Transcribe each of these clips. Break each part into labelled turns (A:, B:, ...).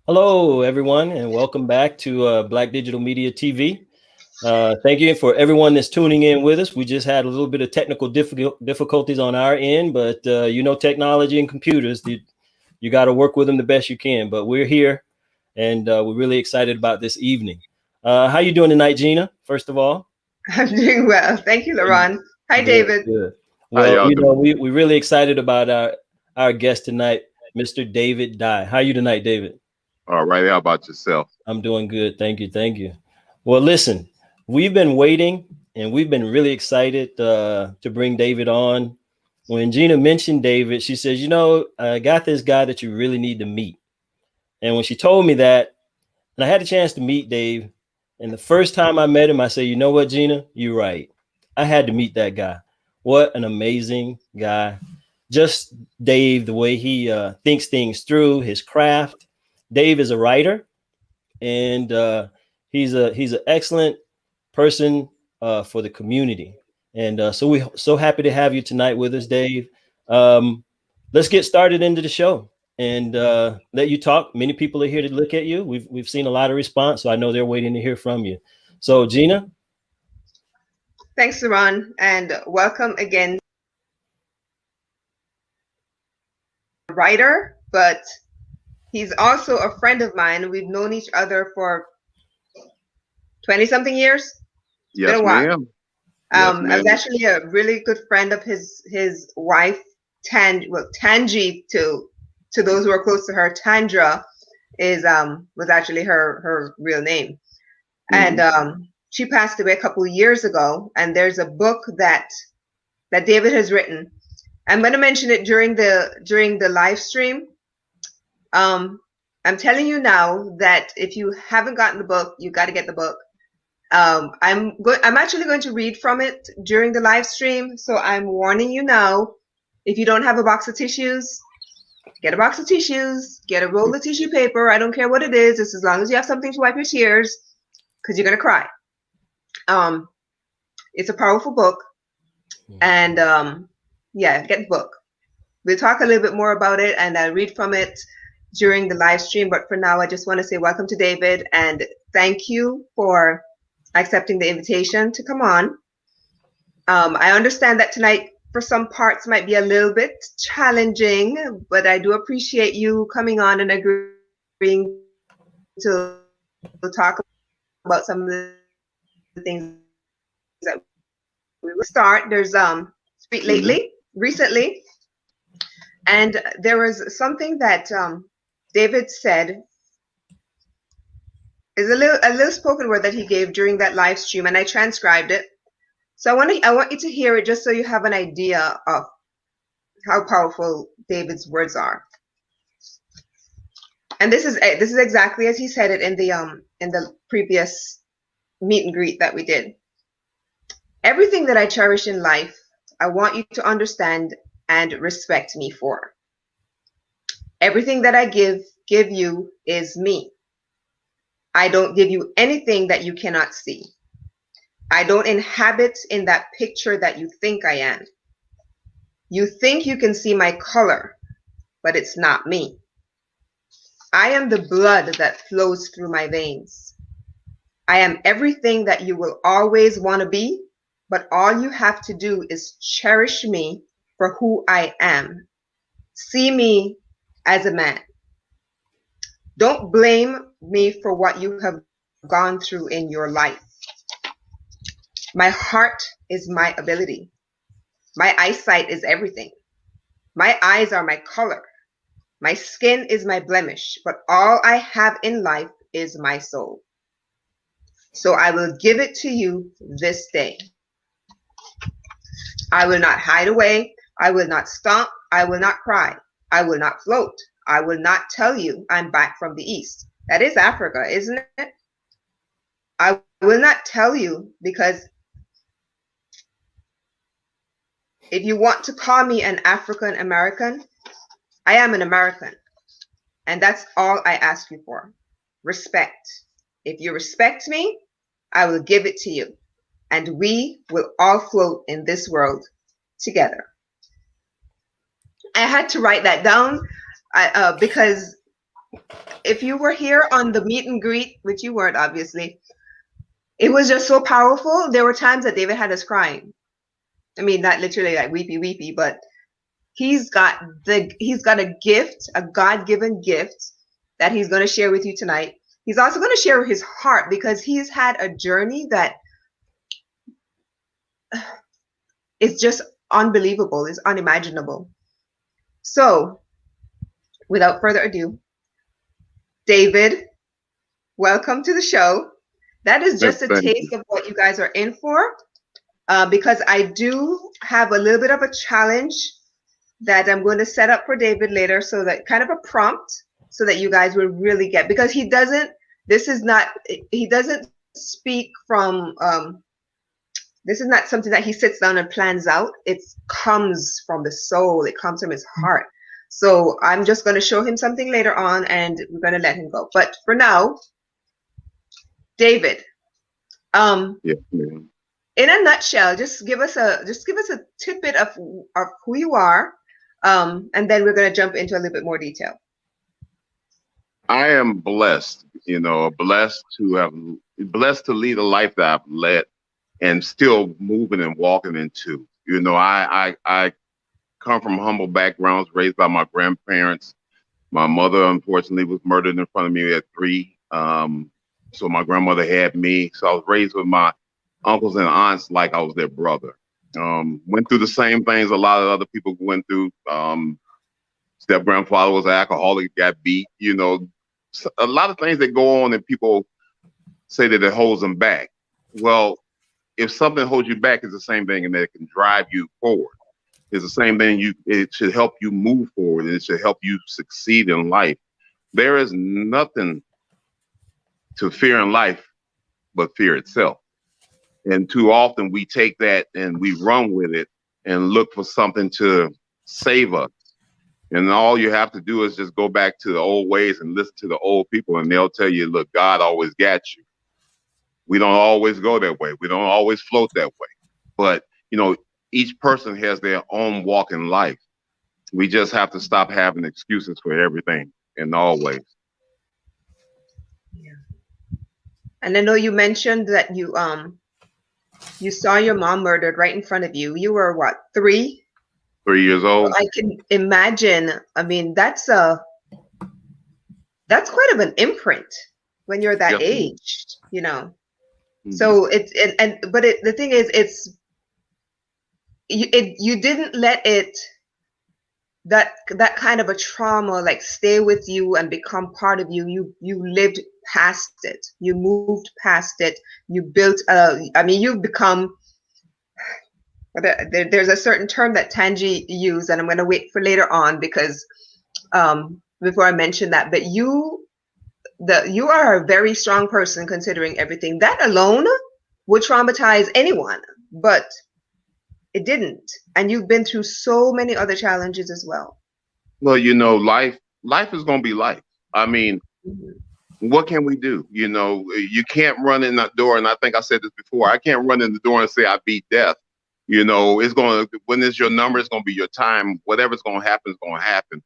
A: Hello, everyone, and welcome back to Black Digital Media TV. Thank you for everyone that's tuning in with us. We just had a little bit of technical difficulties on our end, but technology and computers, you got to work with them the best you can. But we're here, and we're really excited about this evening. How you doing tonight, Gina? First of all,
B: I'm doing well. Thank you, Laron. Hi,
A: good,
B: David.
A: good.
C: How
A: Well,
C: y'all doing?
A: we're really excited about our guest tonight, Mr. David Dye. How you tonight, David?
C: All right. How about yourself?
A: I'm doing good. Thank you. Thank you. Well, listen, we've been waiting and we've been really excited to bring David on. When Gina mentioned David, she says, I got this guy that you really need to meet. And when she told me that, and I had a chance to meet Dave, and the first time I met him, I said, you know what, Gina, you're right. I had to meet that guy. What an amazing guy. Just Dave, the way he thinks things through, his craft. Dave is a writer and he's an excellent person for the community. And so we're so happy to have you tonight with us, Dave. Um, let's get started into the show and let you talk. Many people are here to look at you. We've seen a lot of response, so I know they're waiting to hear from you. So, Gina.
B: Thanks, Laron, and welcome again. Writer, but he's also a friend of mine. We've known each other for 20 something years. It's been a
C: Yes,
B: while.
C: ma'am. Yes,
B: I
C: ma'am.
B: was actually a really good friend of his wife, Tangi, to those who are close to her. Tandra is was actually her real name.
C: Mhm.
B: And she passed away a couple of years ago. And there's a book that David has written. I'm going to mention it during the live stream. I'm telling you now that if you haven't gotten the book, you got to get the book. I'm actually going to read from it during the live stream, so I'm warning you now. If you don't have a box of tissues, get a box of tissues, get a roll of tissue paper. I don't care what it is, just as long as you have something to wipe your tears, because you're gonna cry. It's a powerful book, and yeah, get the book. We'll talk a little bit more about it, and I'll read from it during the live stream. But for now, I just want to say welcome to David, and thank you for accepting the invitation to come on. I understand that tonight, for some parts, might be a little bit challenging, but I do appreciate you coming on and agreeing to talk about some of the things that we will start. There's
C: Mhm.
B: recently, and there was something that David said is a little spoken word that he gave during that live stream, and I transcribed it. So I want you to hear it just so you have an idea of how powerful David's words are. And this is exactly as he said it in the previous meet and greet that we did. Everything that I cherish in life, I want you to understand and respect me for. Everything that I give you is me. I don't give you anything that you cannot see. I don't inhabit in that picture that you think I am. You think you can see my color, but it's not me. I am the blood that flows through my veins. I am everything that you will always want to be, but all you have to do is cherish me for who I am. See me as a man. Don't blame me for what you have gone through in your life. My heart is my ability. My eyesight is everything. My eyes are my color. My skin is my blemish, but all I have in life is my soul. So I will give it to you this day. I will not hide away. I will not stomp. I will not cry. I will not float. I will not tell you I'm back from the east. That is Africa, isn't it? I will not tell you because if you want to call me an African American, I am an American. And that's all I ask you for. Respect. If you respect me, I will give it to you. And we will all float in this world together. I had to write that down because if you were here on the meet and greet, which you weren't obviously, it was just so powerful. There were times that David had us crying. I mean, not literally like weepy weepy, but he's got a gift, a God-given gift that he's going to share with you tonight. He's also going to share his heart because he's had a journey that is just unbelievable, is unimaginable. So, without further ado, David, welcome to the show. That is just a taste of what you guys are in for, because I do have a little bit of a challenge that I'm going to set up for David later, so that kind of a prompt, so that you guys will really get, because he doesn't speak from, this is not something that he sits down and plans out. It comes from the soul. It comes from his heart. So I'm just going to show him something later on, and we're going to let him go. But for now, David,
C: Yes, ma'am.
B: in a nutshell, just give us a tidbit of who you are, and then we're going to jump into a little bit more detail.
C: I am blessed, blessed to lead a life that I've led and still moving and walking into. I come from humble backgrounds, raised by my grandparents. My mother, unfortunately, was murdered in front of me at 3. So my grandmother had me. So I was raised with my uncles and aunts like I was their brother. Went through the same things a lot of other people went through. Step grandfather was an alcoholic, got beat. A lot of things that go on, and people say that it holds them back. Well, if something holds you back, it's the same thing, and that it can drive you forward. It's the same thing. It should help you move forward, and it should help you succeed in life. There is nothing to fear in life but fear itself. And too often we take that and we run with it and look for something to save us. And all you have to do is just go back to the old ways and listen to the old people, and they'll tell you, look, God always got you. We don't always go that way. We don't always float that way. But, each person has their own walk in life. We just have to stop having excuses for everything and always.
B: Yeah. And I know you mentioned that you saw your mom murdered right in front of you. You were what, 3?
C: 3 years old.
B: Well, I can imagine. I mean, that's quite of an imprint when you're that age, Mm-hmm. So the thing is, you didn't let that kind of a trauma like stay with you and become part of you. You lived past it. You moved past it. You built you've become, there's a certain term that Tanji used, and I'm going to wait for later on, because before I mention that, but you are a very strong person, considering everything. That alone would traumatize anyone, but it didn't. And you've been through so many other challenges as well.
C: Well, life is going to be life. I mean, what can we do? You can't run in that door. And I think I said this before. I can't run in the door and say I beat death. When it's your number, it's going to be your time. Whatever's going to happen is going to happen.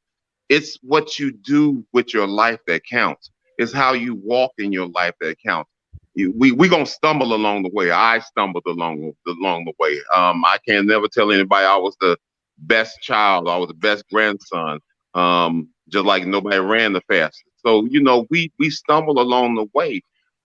C: It's what you do with your life that counts. It's how you walk in your life that counts. We're going to stumble along the way. I stumbled along the way. I can never tell anybody I was the best child. I was the best grandson. Just like nobody ran the fastest. So, we stumble along the way.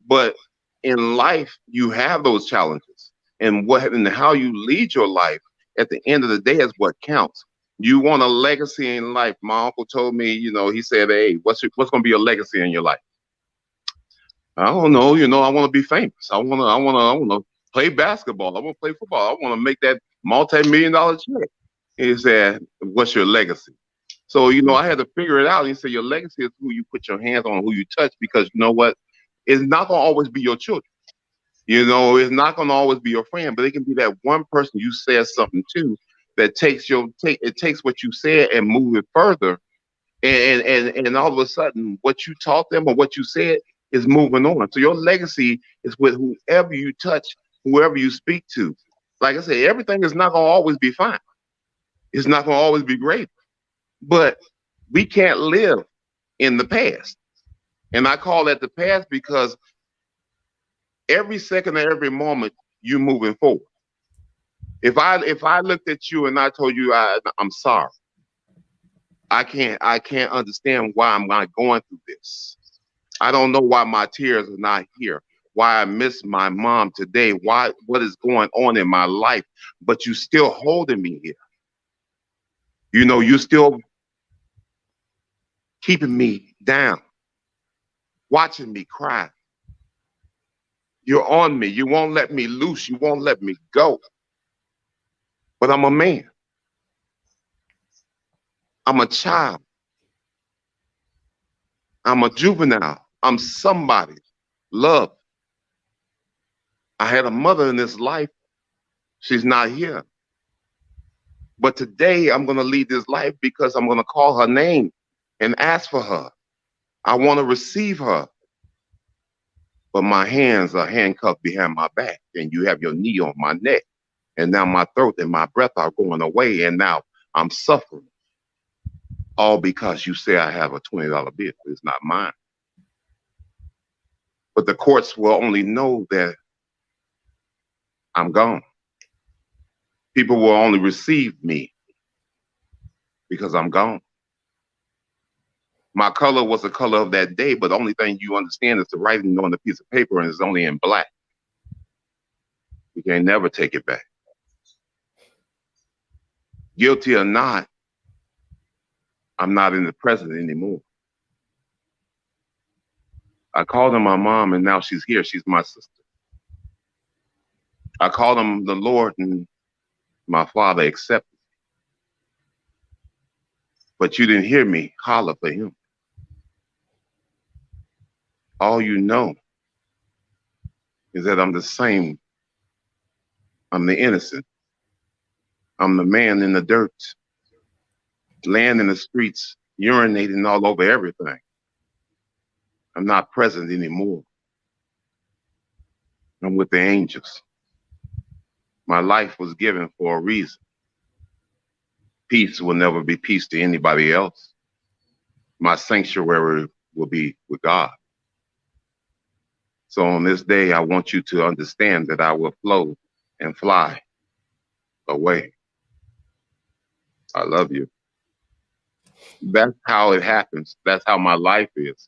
C: But in life, you have those challenges. And how you lead your life at the end of the day is what counts. You want a legacy in life. My uncle told me, he said, hey, what's going to be your legacy in your life? I don't know. I want to be famous. I want to play basketball. I want to play football. I want to make that multi-million-dollar check. He said, what's your legacy? So, I had to figure it out. He said, your legacy is who you put your hands on, who you touch, because you know what? It's not going to always be your children. It's not going to always be your friend, but it can be that one person you said something to that takes what you said and move it further. And all of a sudden, what you taught them or what you said is moving on. So your legacy is with whoever you touch, whoever you speak to. Like I said, everything is not going to always be fine. It's not going to always be great. But we can't live in the past. And I call that the past because every second of every moment you're moving forward. If I looked at you and I told you I'm sorry, I can't understand why I'm not going through this. I don't know why my tears are not here. Why I miss my mom today. What is going on in my life? But you still holding me here. You know, you still keeping me down, watching me cry. You're on me. You won't let me loose. You won't let me go. But I'm a man. I'm a child. I'm a juvenile. I'm somebody. Love. I had a mother in this life. She's not here. But today I'm going to lead this life because I'm going to call her name and ask for her. I want to receive her. But my hands are handcuffed behind my back, and you have your knee on my neck. And now my throat and my breath are going away, and now I'm suffering. All because you say I have a $20 bill. It's not mine. But the courts will only know that I'm gone. People will only receive me because I'm gone. My color was the color of that day, but the only thing you understand is the writing on the piece of paper, and it's only in black. You can never take it back. Guilty or not, I'm not in the present anymore. I called her my mom, and now she's here. She's my sister. I called him the Lord, and my father accepted. But you didn't hear me holler for him. All you know is that I'm the same. I'm the innocent. I'm the man in the dirt, laying in the streets, urinating all over everything. I'm not present anymore. I'm with the angels. My life was given for a reason. Peace will never be peace to anybody else. My sanctuary will be with God. So on this day, I want you to understand that I will flow and fly away. I love you. That's how it happens. That's how my life is.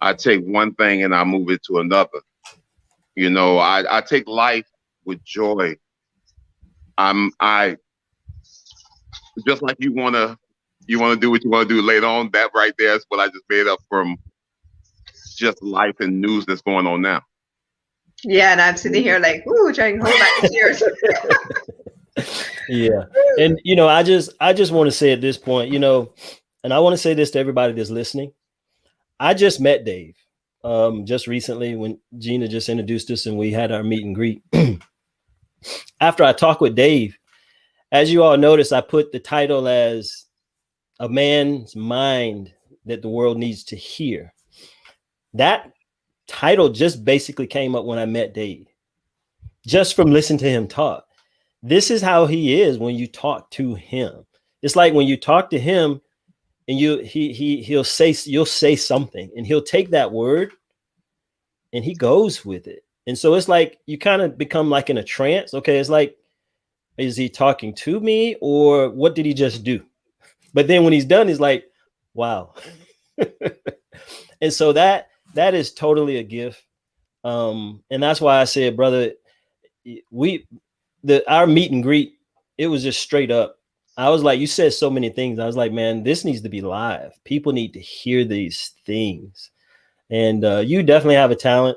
C: I take one thing and I move it to another. You know, I take life with joy. I just like you wanna do what you want to do later on. That right there is what I just made up from just life and news that's going on now.
B: Yeah, and I'm sitting here like, ooh, trying to hold back the tears.
A: Yeah. And you know, I just want to say at this point, you know, and I want to say this to everybody that's listening. I just met Dave just recently when Gina just introduced us and we had our meet and greet. After I talked with Dave, as you all notice, I put the title as A Man's Mind That the World Needs to Hear. That title just basically came up when I met Dave, just from listening to him talk. This is how he is when you talk to him. It's like when you talk to him and you'll say something and he'll take that word and he goes with it. And so it's like you kind of become like in a trance. Okay, it's like, is he talking to me or what did he just do? But then when he's done, he's like, wow. And so that is totally a gift. And that's why I said, brother, our meet and greet, it was just straight up. I was like, you said so many things. I was like, man, this needs to be live. People need to hear these things. And you definitely have a talent.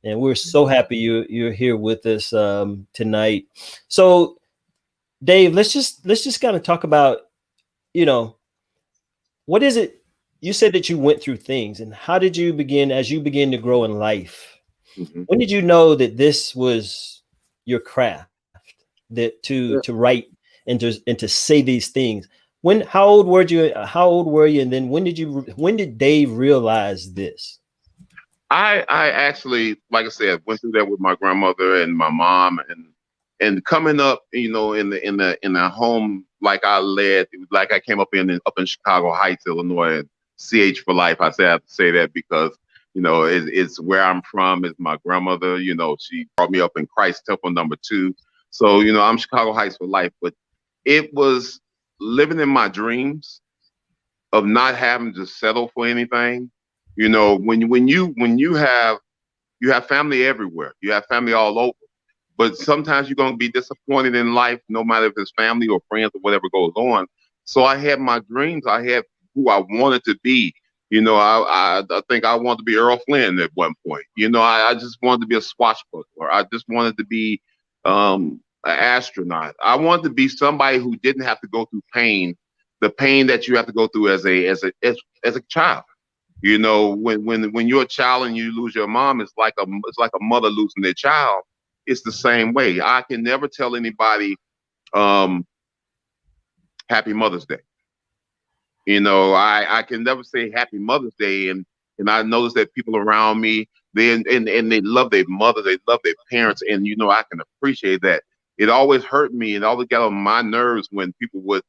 A: And we're so happy you're here with us tonight. So, Dave, let's just kind of talk about, you know, what is it? You said that you went through things, and how did you begin as you begin to grow in life? Mm-hmm. When did you know that this was your craft, that to write and to say these things? How old were you? And then when did Dave realize this?
C: I actually, like I said, went through that with my grandmother and my mom, and coming up, you know, in the home like I led, like I came up in Chicago Heights, Illinois, CH for life. I have to say that because, you know, it's where I'm from. It's my grandmother. You know, she brought me up in Christ Temple #2. So, you know, I'm Chicago Heights for life. But it was living in my dreams of not having to settle for anything. You know, when you have family everywhere, you have family all over. But sometimes you're gonna be disappointed in life, no matter if it's family or friends or whatever goes on. So I had my dreams. I had who I wanted to be. You know, I think I wanted to be Earl Flynn at one point. You know, I just wanted to be a swashbuckler. I just wanted to be an astronaut. I wanted to be somebody who didn't have to go through pain, the pain that you have to go through as a child. You know, when you're a child and you lose your mom, it's like a mother losing their child. It's the same way. I can never tell anybody um, Happy Mother's Day. You know, I can never say Happy Mother's Day, and I notice that people around me and they love their mother, they love their parents, and you know I can appreciate that. It always hurt me and always got on my nerves when people would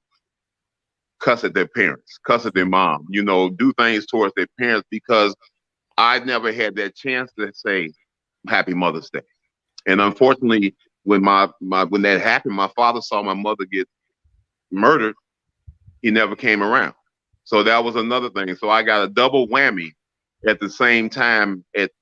C: cuss at their parents, cuss at their mom, you know, do things towards their parents because I never had that chance to say Happy Mother's Day. And unfortunately, when when that happened, my father saw my mother get murdered. He never came around. So that was another thing. So I got a double whammy at the same time at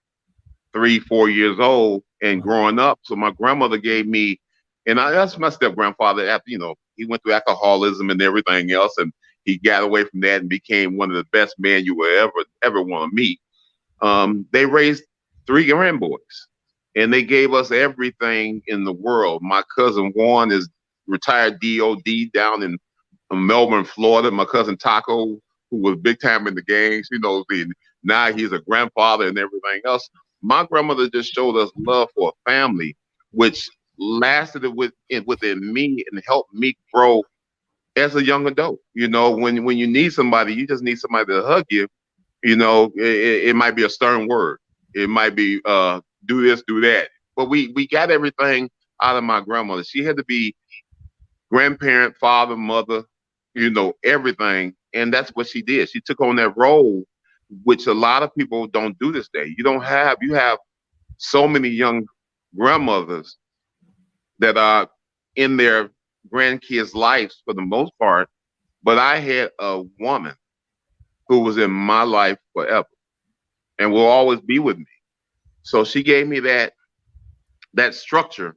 C: 3, 4 years old and growing up. So my grandmother gave me, and that's my step grandfather. After you know, he went through alcoholism and everything else, and he got away from that and became one of the best men you will ever want to meet. They raised 3 grandboys, and they gave us everything in the world. My cousin Juan is retired DOD down in Melbourne, Florida. My cousin Taco, who was big time in the gangs, you know, now he's a grandfather and everything else. My grandmother just showed us love for a family, which lasted within me and helped me grow as a young adult. You know, when you need somebody, you just need somebody to hug you. You know, it might be a stern word. It might be do this, do that. But we got everything out of my grandmother. She had to be grandparent, father, mother, you know, everything. And that's what she did. She took on that role, which a lot of people don't do this day. You have so many young grandmothers that are in their grandkids' lives for the most part. But I had a woman who was in my life forever and will always be with me. So she gave me that structure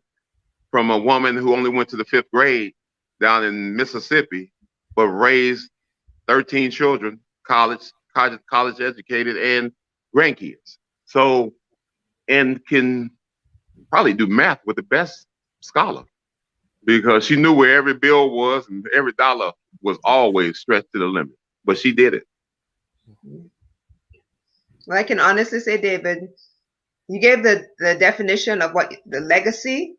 C: from a woman who only went to the 5th grade down in Mississippi, but raised 13 children, college educated, and grandkids. So, and can probably do math with the best scholar because she knew where every bill was and every dollar was always stretched to the limit. But she did it.
B: Well, I can honestly say, David, you gave the definition of what the legacy,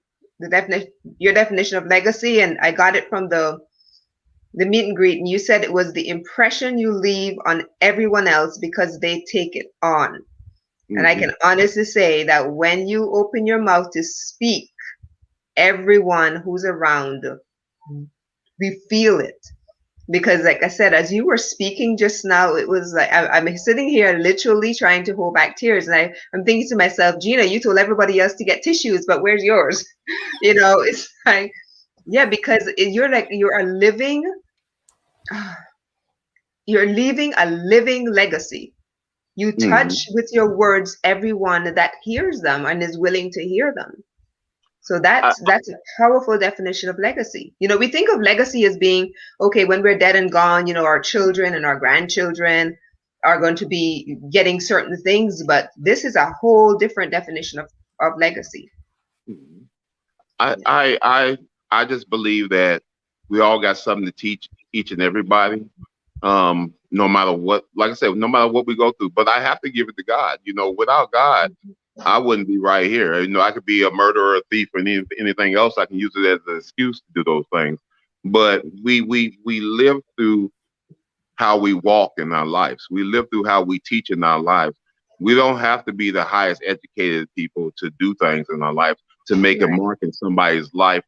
B: your definition of legacy, and I got it from the meet and greet, and you said it was the impression you leave on everyone else because they take it on. Mm-hmm. And I can honestly say that when you open your mouth to speak, everyone who's around, we feel it. Because like I said, as you were speaking just now, it was like I'm sitting here literally trying to hold back tears. And I'm thinking to myself, Gina, you told everybody else to get tissues, but where's yours? You know, it's like, yeah, because you're leaving a living legacy. You touch with your words everyone that hears them and is willing to hear them. So that's a powerful definition of legacy. You know, we think of legacy as being, okay, when we're dead and gone, you know, our children and our grandchildren are going to be getting certain things, but this is a whole different definition of legacy.
C: I just believe that we all got something to teach each and everybody, no matter what, like I said, no matter what we go through, but I have to give it to God. You know, without God, I wouldn't be right here. You know, I could be a murderer, a thief, or anything else. I can use it as an excuse to do those things. But we live through how we walk in our lives. We live through how we teach in our lives. We don't have to be the highest educated people to do things in our life, to make a mark in somebody's life.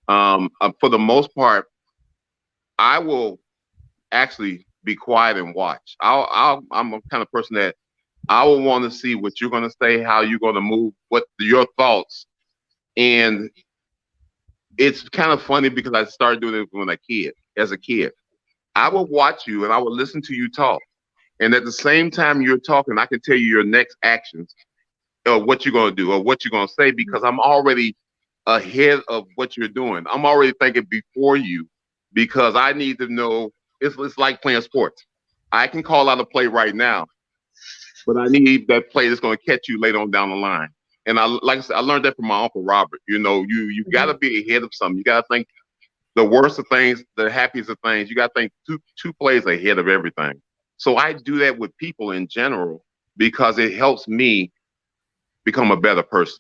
C: For the most part, I will actually be quiet and watch. I'm a kind of person that I will want to see what you're going to say, how you're going to move, what your thoughts. And it's kind of funny because I started doing it as a kid. I would watch you and I would listen to you talk. And at the same time you're talking, I can tell you your next actions or what you're going to do or what you're going to say because I'm already ahead of what you're doing. I'm already thinking before you because I need to know. It's like playing sports. I can call out a play right now, but I need that play that's going to catch you later on down the line. And like I said, I learned that from my uncle Robert. You got to be ahead of something. You got to think the worst of things, the happiest of things. You got to think two plays ahead of everything. So I do that with people in general because it helps me become a better person.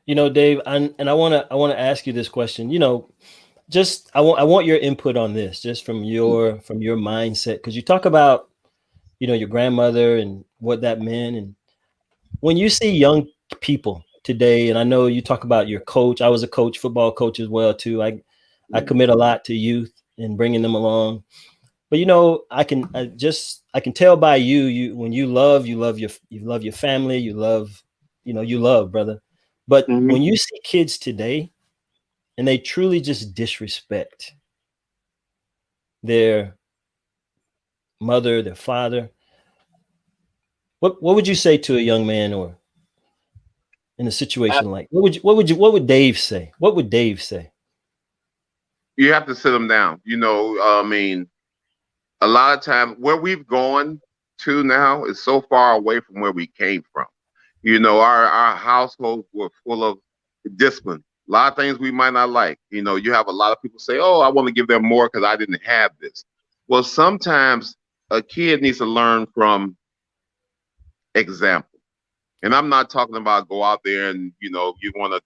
A: Dave, and I want to ask you this question. Just I want your input on this, just from your mindset, because you talk about your grandmother and what that meant, and when you see young people today, and I know you talk about your coach. I was a coach, football coach as well too. I commit a lot to youth and bringing them along. But I can tell by you when you love your family, you love, brother. But when you see kids today and they truly just disrespect their mother, their father, what would you say to a young man or in a situation like what would Dave say? What would Dave say?
C: You have to sit them down. I mean, a lot of times where we've gone to now is so far away from where we came from. Our households were full of discipline. A lot of things we might not like. You have a lot of people say, "Oh, I want to give them more because I didn't have this." Well, sometimes a kid needs to learn from example. And I'm not talking about go out there and you want to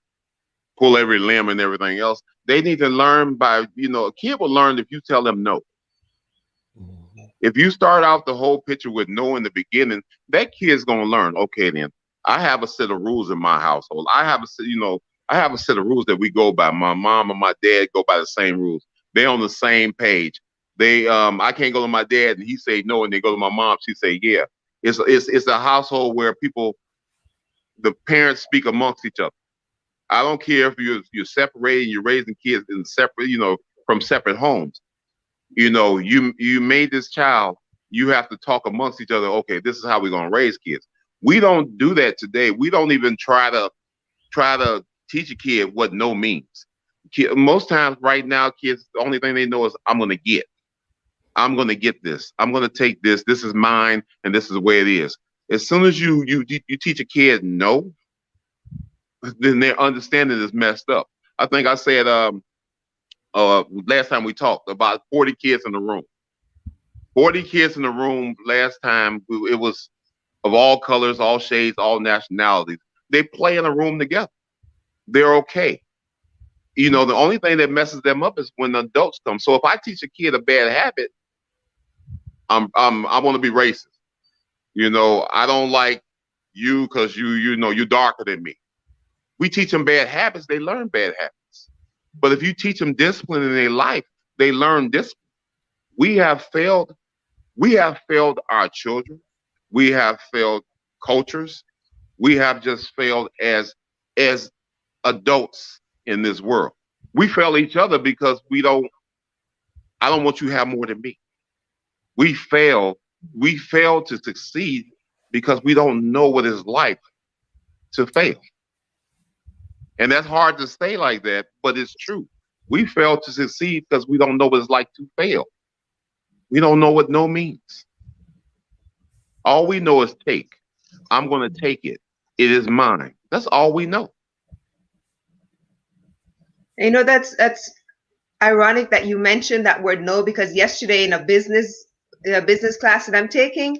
C: pull every limb and everything else. They need to learn by a kid will learn if you tell them no. If you start out the whole picture with no in the beginning, that kid's gonna learn. Okay, then I have a set of rules in my household. I have a set of rules that we go by. My mom and my dad go by the same rules. They're on the same page. I can't go to my dad and he say no, and they go to my mom. She say yeah. It's a household where the parents speak amongst each other. I don't care if you're separated, you're raising kids in separate, from separate homes. You made this child, you have to talk amongst each other. Okay, this is how we're gonna raise kids. We don't do that today. We don't even try to teach a kid what no means. Most times right now, kids, the only thing they know is I'm gonna get this. I'm gonna take this. This is mine, and this is the way it is. As soon as you teach a kid no, then their understanding is messed up. I think I said last time we talked about 40 kids in the room. 40 kids in the room last time. It was of all colors, all shades, all nationalities. They play in a room together. They're okay. The only thing that messes them up is when the adults come. So if I teach a kid a bad habit, I want to be racist. I don't like you because you're darker than me. We teach them bad habits, they learn bad habits. But if you teach them discipline in their life, they learn discipline. We have failed our children. We have failed cultures. We have just failed as adults in this world. We fail each other because I don't want you to have more than me. We fail to succeed because we don't know what it's like to fail. And that's hard to say like that, but it's true. We fail to succeed because we don't know what it's like to fail. We don't know what no means. All we know is take. I'm going to take it. It is mine. That's all we know.
B: That's ironic that you mentioned that word no, because yesterday in a business class that I'm taking,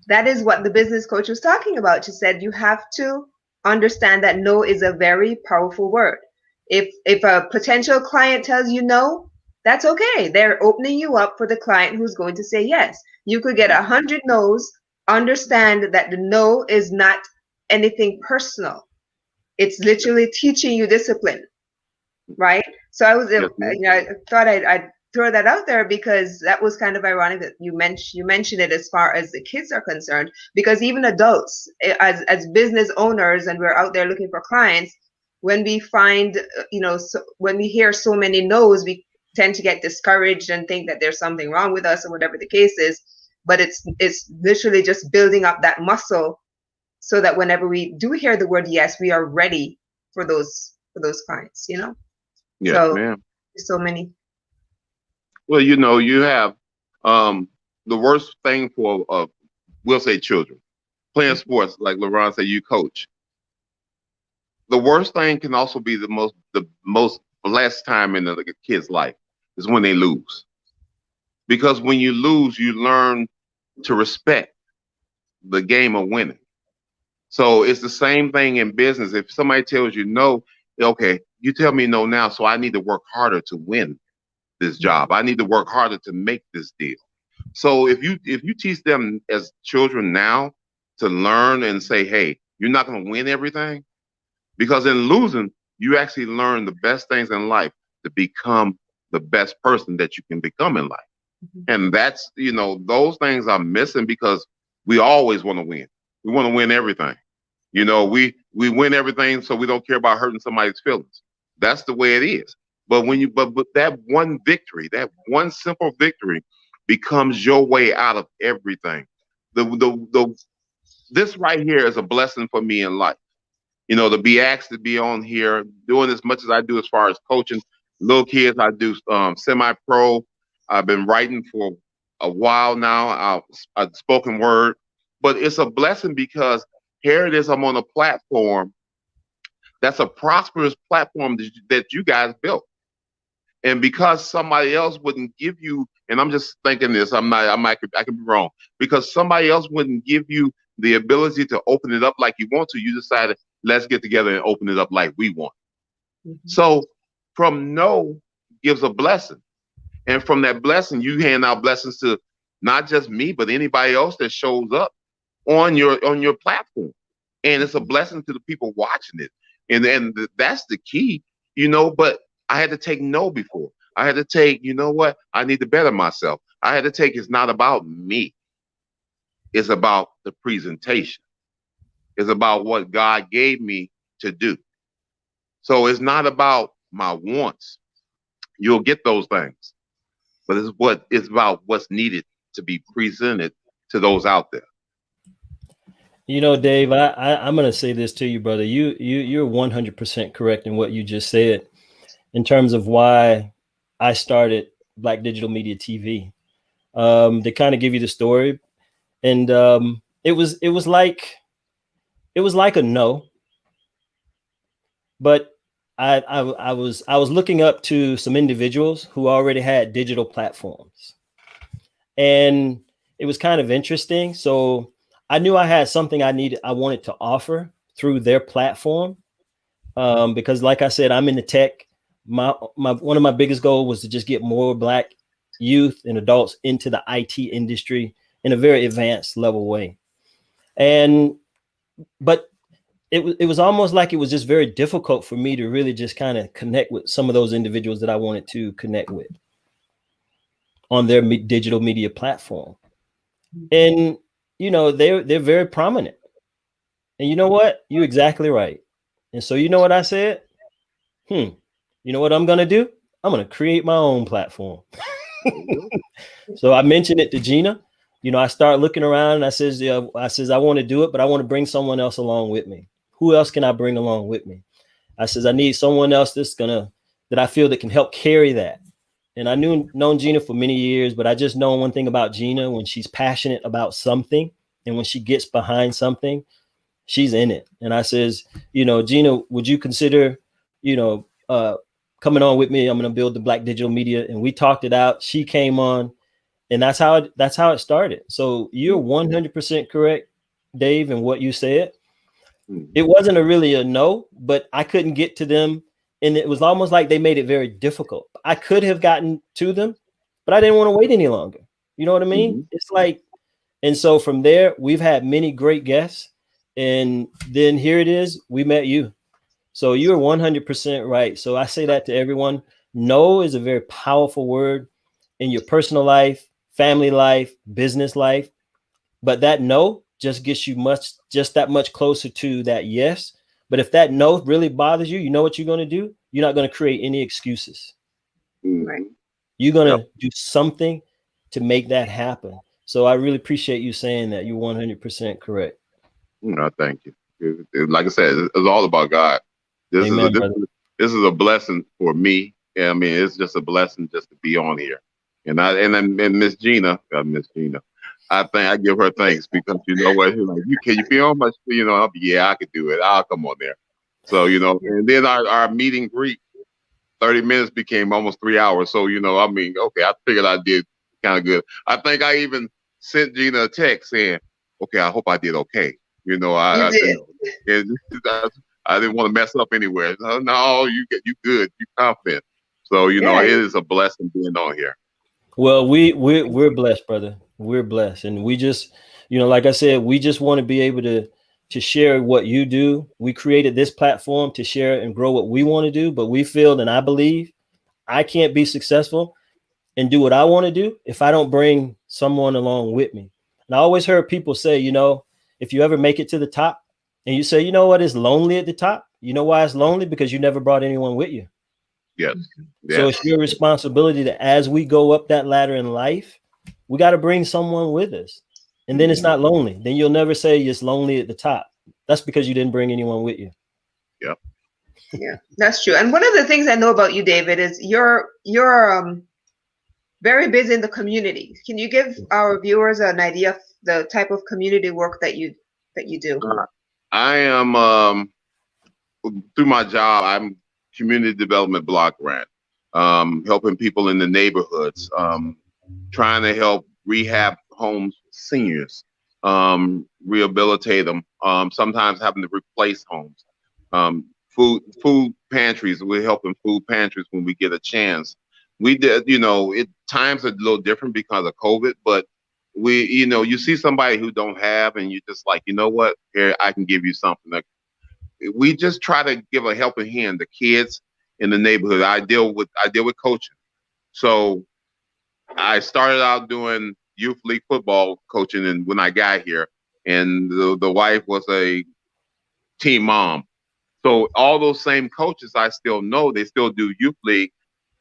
B: that is what the business coach was talking about. She said you have to understand that no is a very powerful word. If a potential client tells you no, that's okay. They're opening you up for the client who's going to say yes. You could get 100 no's. Understand that the no is not anything personal. It's literally teaching you discipline, right? So I was, I thought I'd throw that out there because that was kind of ironic that you mentioned it as far as the kids are concerned, because even adults, as business owners, and we're out there looking for clients, when we find, when we hear so many no's, we tend to get discouraged and think that there's something wrong with us or whatever the case is. But it's literally just building up that muscle so that whenever we do hear the word yes, we are ready for those clients,
C: Yes,
B: so
C: ma'am.
B: so many.
C: Well, you have the worst thing for we'll say children playing sports, like LaRon said, you coach. The worst thing can also be the most blessed time in a kid's life is when they lose. Because when you lose, you learn to respect the game of winning. So it's the same thing in business. If somebody tells you no, okay, you tell me no now, so I need to work harder to win this job. I need to work harder to make this deal. So if you teach them as children now to learn and say, hey, you're not going to win everything, because in losing, you actually learn the best things in life to become the best person that you can become in life. And that's, those things are missing because we always want to win. We want to win everything. We win everything, so we don't care about hurting somebody's feelings. That's the way it is. But but that one victory, that one simple victory becomes your way out of everything. This right here is a blessing for me in life. To be asked to be on here, doing as much as I do as far as coaching little kids. I do semi-pro. I've been writing for a while now. I've spoken word, but it's a blessing because here it is. I'm on a platform that's a prosperous platform that you guys built. And because somebody else wouldn't give you, and I'm just thinking this, I could be wrong, because somebody else wouldn't give you the ability to open it up like you want to, you decided, let's get together and open it up like we want. So from no gives a blessing. And from that blessing, you hand out blessings to not just me, but anybody else that shows up on your platform. And it's a blessing to the people watching it. And that's the key, but I had to take no before. I had to take, what? I need to better myself. I had to take, it's not about me. It's about the presentation. It's about what God gave me to do. So it's not about my wants. You'll get those things. But it's about what's needed to be presented to those out there.
A: Dave, I'm going to say this to you, brother. You're 100% correct in what you just said in terms of why I started Black Digital Media TV. To kind of give you the story, and it was like a no, but I was looking up to some individuals who already had digital platforms, and it was kind of interesting. So I knew I had something I wanted to offer through their platform, because like I said, I'm in the tech. My one of my biggest goals was to just get more Black youth and adults into the IT industry in a very advanced level way. But it was almost like it was just very difficult for me to really just kind of connect with some of those individuals that I wanted to connect with on their digital media platform. And, they're very prominent. And you know what? You're exactly right. And so you know what I said? You know what I'm going to do? I'm going to create my own platform. So I mentioned it to Gina. I start looking around and I says, I want to do it, but I want to bring someone else along with me. Who else can I bring along with me? I says, I need someone else that I feel that can help carry that. And I known Gina for many years, but I just know one thing about Gina: when she's passionate about something and when she gets behind something, she's in it. And I says, Gina, would you consider, coming on with me? I'm going to build the Black Digital Media. And we talked it out. She came on, and that's how it started. So you're 100% correct, Dave, in what you said. It wasn't really a no, but I couldn't get to them. And it was almost like they made it very difficult. I could have gotten to them, but I didn't want to wait any longer. You know what I mean? It's like, and so from there, we've had many great guests. And then here it is, we met you. So you're 100% right. So I say that to everyone. No is a very powerful word. in your personal life, family life, business life. But that no just gets you just that much closer to that yes. But if that no really bothers you, you know what you're going to do? You're not going to create any excuses.
B: Right.
A: You're going
C: Yep.
A: to do something to make that happen. So I really appreciate you saying that. You're 100% correct.
C: No, thank you. Like I said, it's all about God. This is a
A: Amen,
C: this,
A: brother.
C: is- this is a blessing for me. Yeah, I mean, it's just a blessing just to be on here. And Miss Gina, Miss Gina, I think I give her thanks because you know what? She's like, can you be on my? I'll be, yeah, I could do it. I'll come on there. So and then our meet and greet, 30 minutes became almost 3 hours. So I mean, okay, I figured I did kind of good. I think I even sent Gina a text saying, okay, I hope I did okay.
B: You
C: I
B: did.
C: and I didn't want to mess up anywhere. No, you good, you confident. So
B: Yeah.
C: it is a blessing being on here.
A: Well, we're blessed, brother. We're blessed, and we just, like I said, we just want to be able to share what you do. We created this platform to share and grow what we want to do, but we feel, and I believe, I can't be successful and do what I want to do if I don't bring someone along with me. And I always heard people say, if you ever make it to the top, and you say, you know what, it's lonely at the top. You know why it's lonely? Because you never brought anyone with you.
C: Yes,
A: So
C: yes.
A: it's your responsibility to, as we go up that ladder in life, we got to bring someone with us. And then it's not lonely. Then you'll never say it's lonely at the top. That's because you didn't bring anyone with you.
C: Yep.
B: Yeah, that's true. And one of the things I know about you, David, is you're very busy in the community. Can you give our viewers an idea of the type of community work that you do?
C: I am through my job. I'm community development block grant, helping people in the neighborhoods, trying to help rehab homes, seniors, rehabilitate them. Sometimes having to replace homes. Food pantries. We're helping food pantries when we get a chance. We did, times are a little different because of COVID, but you see somebody who don't have, and you just like, you know what, here I can give you something. Like, we just try to give a helping hand to kids in the neighborhood. I deal with coaching, so I started out doing youth league football coaching, and when I got here, and the wife was a team mom. So all those same coaches I still know, they still do youth league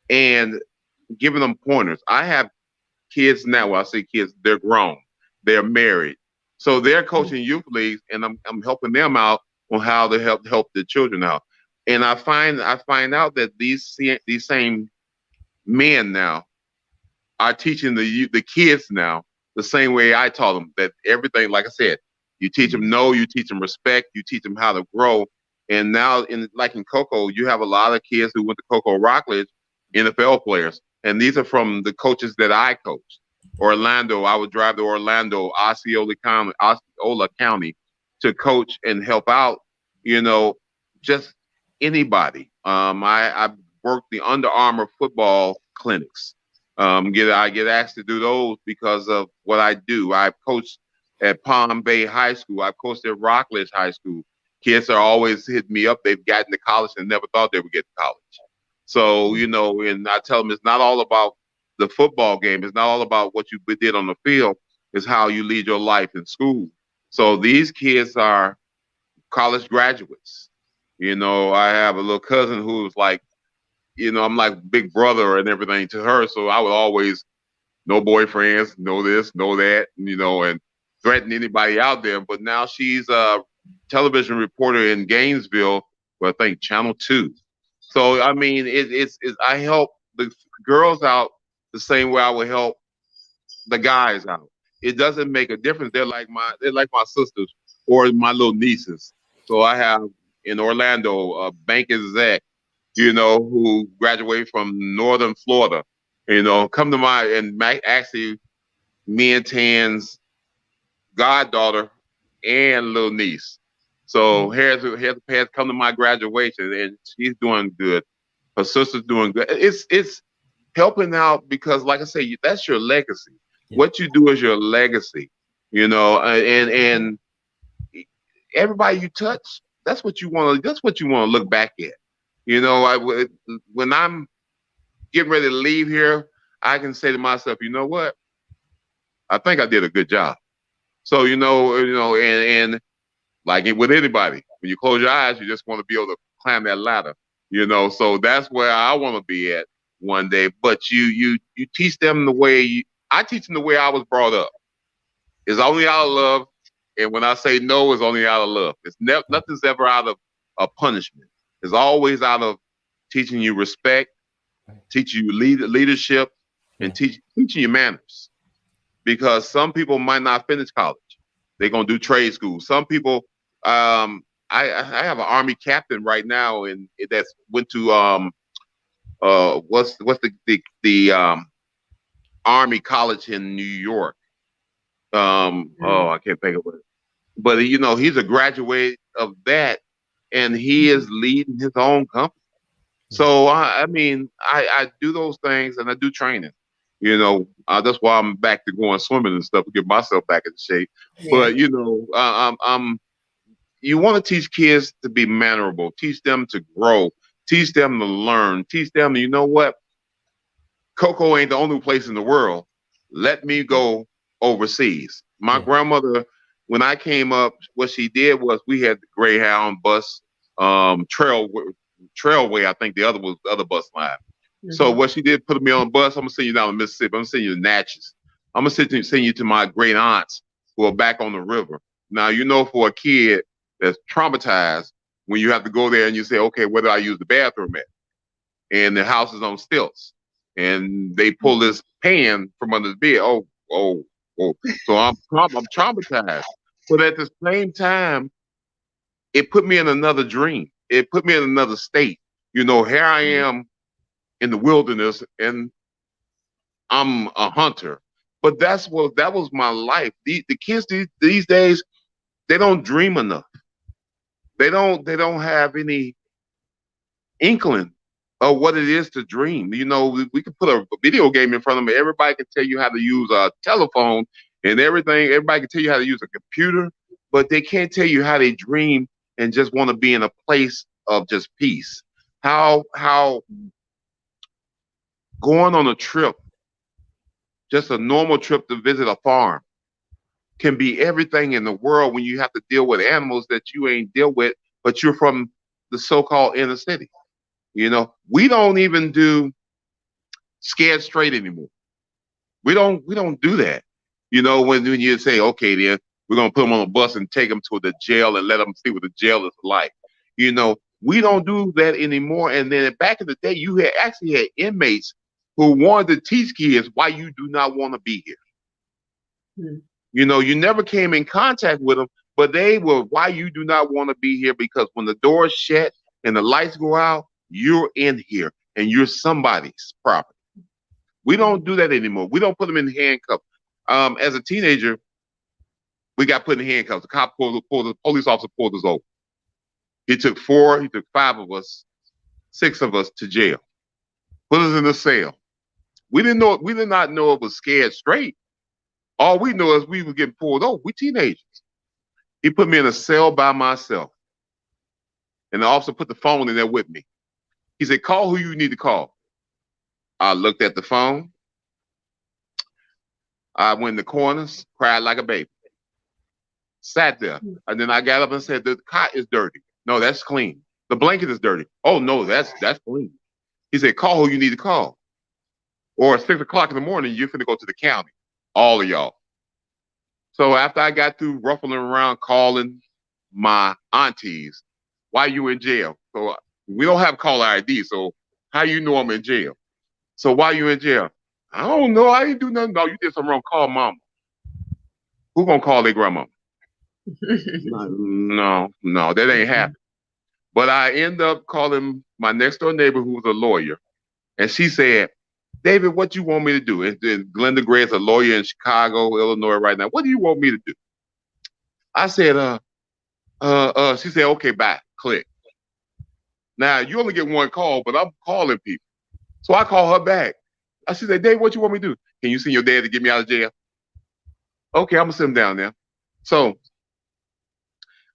C: and giving them pointers. I have kids now. Well, I say kids, they're grown, they're married, so they're coaching youth leagues, and I'm helping them out on how to help the children out. And I find out that these same men now are teaching the kids now the same way I taught them, that everything, like I said, you teach them no, you teach them respect, you teach them how to grow. And now in Cocoa, you have a lot of kids who went to Cocoa Rockledge, NFL players, and these are from the coaches that I coached. Orlando, I would drive to Orlando, Osceola County to coach and help out, just anybody. I worked the Under Armour football clinics. I get asked to do those because of what I do. I've coached at Palm Bay High School. I've coached at Rockledge High School. Kids are always hitting me up. They've gotten to college and never thought they would get to college. So, and I tell them it's not all about the football game. It's not all about what you did on the field. It's how you lead your life in school. So these kids are college graduates. I have a little cousin who's like, I'm like big brother and everything to her. So I would always, no boyfriends, no this, no that, and threaten anybody out there. But now she's a television reporter in Gainesville, I think Channel 2. So, I mean, it's I help the girls out the same way I would help the guys out. It doesn't make a difference. They're like my sisters or my little nieces. So I have in Orlando, Bank exec, who graduated from Northern Florida, come to actually me and Tan's goddaughter and little niece. So here's come to my graduation, and she's doing good. Her sister's doing good. It's helping out because, like I say, that's your legacy.
A: Yeah.
C: What you do is your legacy, and everybody you touch, that's what you want to look back at. When I'm getting ready to leave here, I can say to myself, you know what? I think I did a good job. So and like with anybody, when you close your eyes, you just want to be able to climb that ladder. So that's where I want to be at one day. But you teach them the way I teach them the way I was brought up. It's only out of love, and when I say no, it's only out of love. Nothing's ever out of a punishment. It's always out of teaching you respect, teaching you leadership, and teaching you manners. Because some people might not finish college. They're gonna do trade school. Some people, I have an Army captain right now, and that's went to what's the Army college in New York. I can't think of it. But he's a graduate of that, and he is leading his own company. So I mean, I do those things, and I do training. That's why I'm back to going swimming and stuff to get myself back in shape.
B: Yeah.
C: But you want to teach kids to be mannerable, teach them to grow, teach them to learn, teach them. You know what? Cocoa ain't the only place in the world. Let me go overseas. My grandmother, when I came up, what she did was we had the Greyhound bus, Trailway. I think the other bus line. So what she did, put me on a bus. I'm gonna send you down to Mississippi. I'm gonna send you to Natchez. I'm gonna send you to my great aunts who are back on the river. Now for a kid that's traumatized, when you have to go there and you say, okay, where do I use the bathroom at? And the house is on stilts, and they pull this pan from under the bed. Oh. So I'm traumatized. But at the same time, it put me in another dream. It put me in another state. Here I am in the wilderness, and I'm a hunter. But that was my life. The kids these days, they don't dream enough. They don't have any inkling of what it is to dream. We could put a video game in front of them. Everybody can tell you how to use a telephone and everything. Everybody can tell you how to use a computer, but they can't tell you how they dream and just want to be in a place of just peace. How going on a trip, just a normal trip to visit a farm, can be everything in the world when you have to deal with animals that you ain't deal with, but you're from the so-called inner city. We don't even do scared straight anymore. We don't do that. When you say, okay, then we're gonna put them on a bus and take them to the jail and let them see what the jail is like. We don't do that anymore. And then back in the day, you actually had inmates who wanted to teach kids why you do not want to be here. You never came in contact with them, but they were why you do not want to be here, because when the doors shut and the lights go out, you're in here and you're somebody's property. We don't do that anymore. We don't put them in handcuffs. As a teenager, we got put in handcuffs. The police officer pulled us over. He took 5 of us, 6 of us to jail. Put us in a cell. We did not know it was scared straight. All we know is we were getting pulled over. We teenagers. He put me in a cell by myself. And the officer put the phone in there with me. He said, call who you need to call. I looked at the phone. I went in the corners, cried like a baby. Sat there. And then I got up and said, the cot is dirty. No, that's clean. The blanket is dirty. Oh, no, that's clean. He said, call who you need to call. Or at 6 o'clock in the morning, you're finna go to the county. All of y'all. So after I got through ruffling around calling my aunties, why you in jail? So we don't have caller ID, so how you know I'm in jail? So why you in jail? I don't know. I didn't do nothing. No, you did something wrong. Call mama. Who gonna call their grandma? No, that ain't happening. But I end up calling my next door neighbor who was a lawyer, and she said, David, what you want me to do? And Glenda Gray is a lawyer in Chicago, Illinois right now. What do you want me to do? I said, she said, okay, bye, click. Now, you only get one call, but I'm calling people. So I call her back. She said, Dave, what you want me to do? Can you send your dad to get me out of jail? Okay, I'm going to sit him down there. So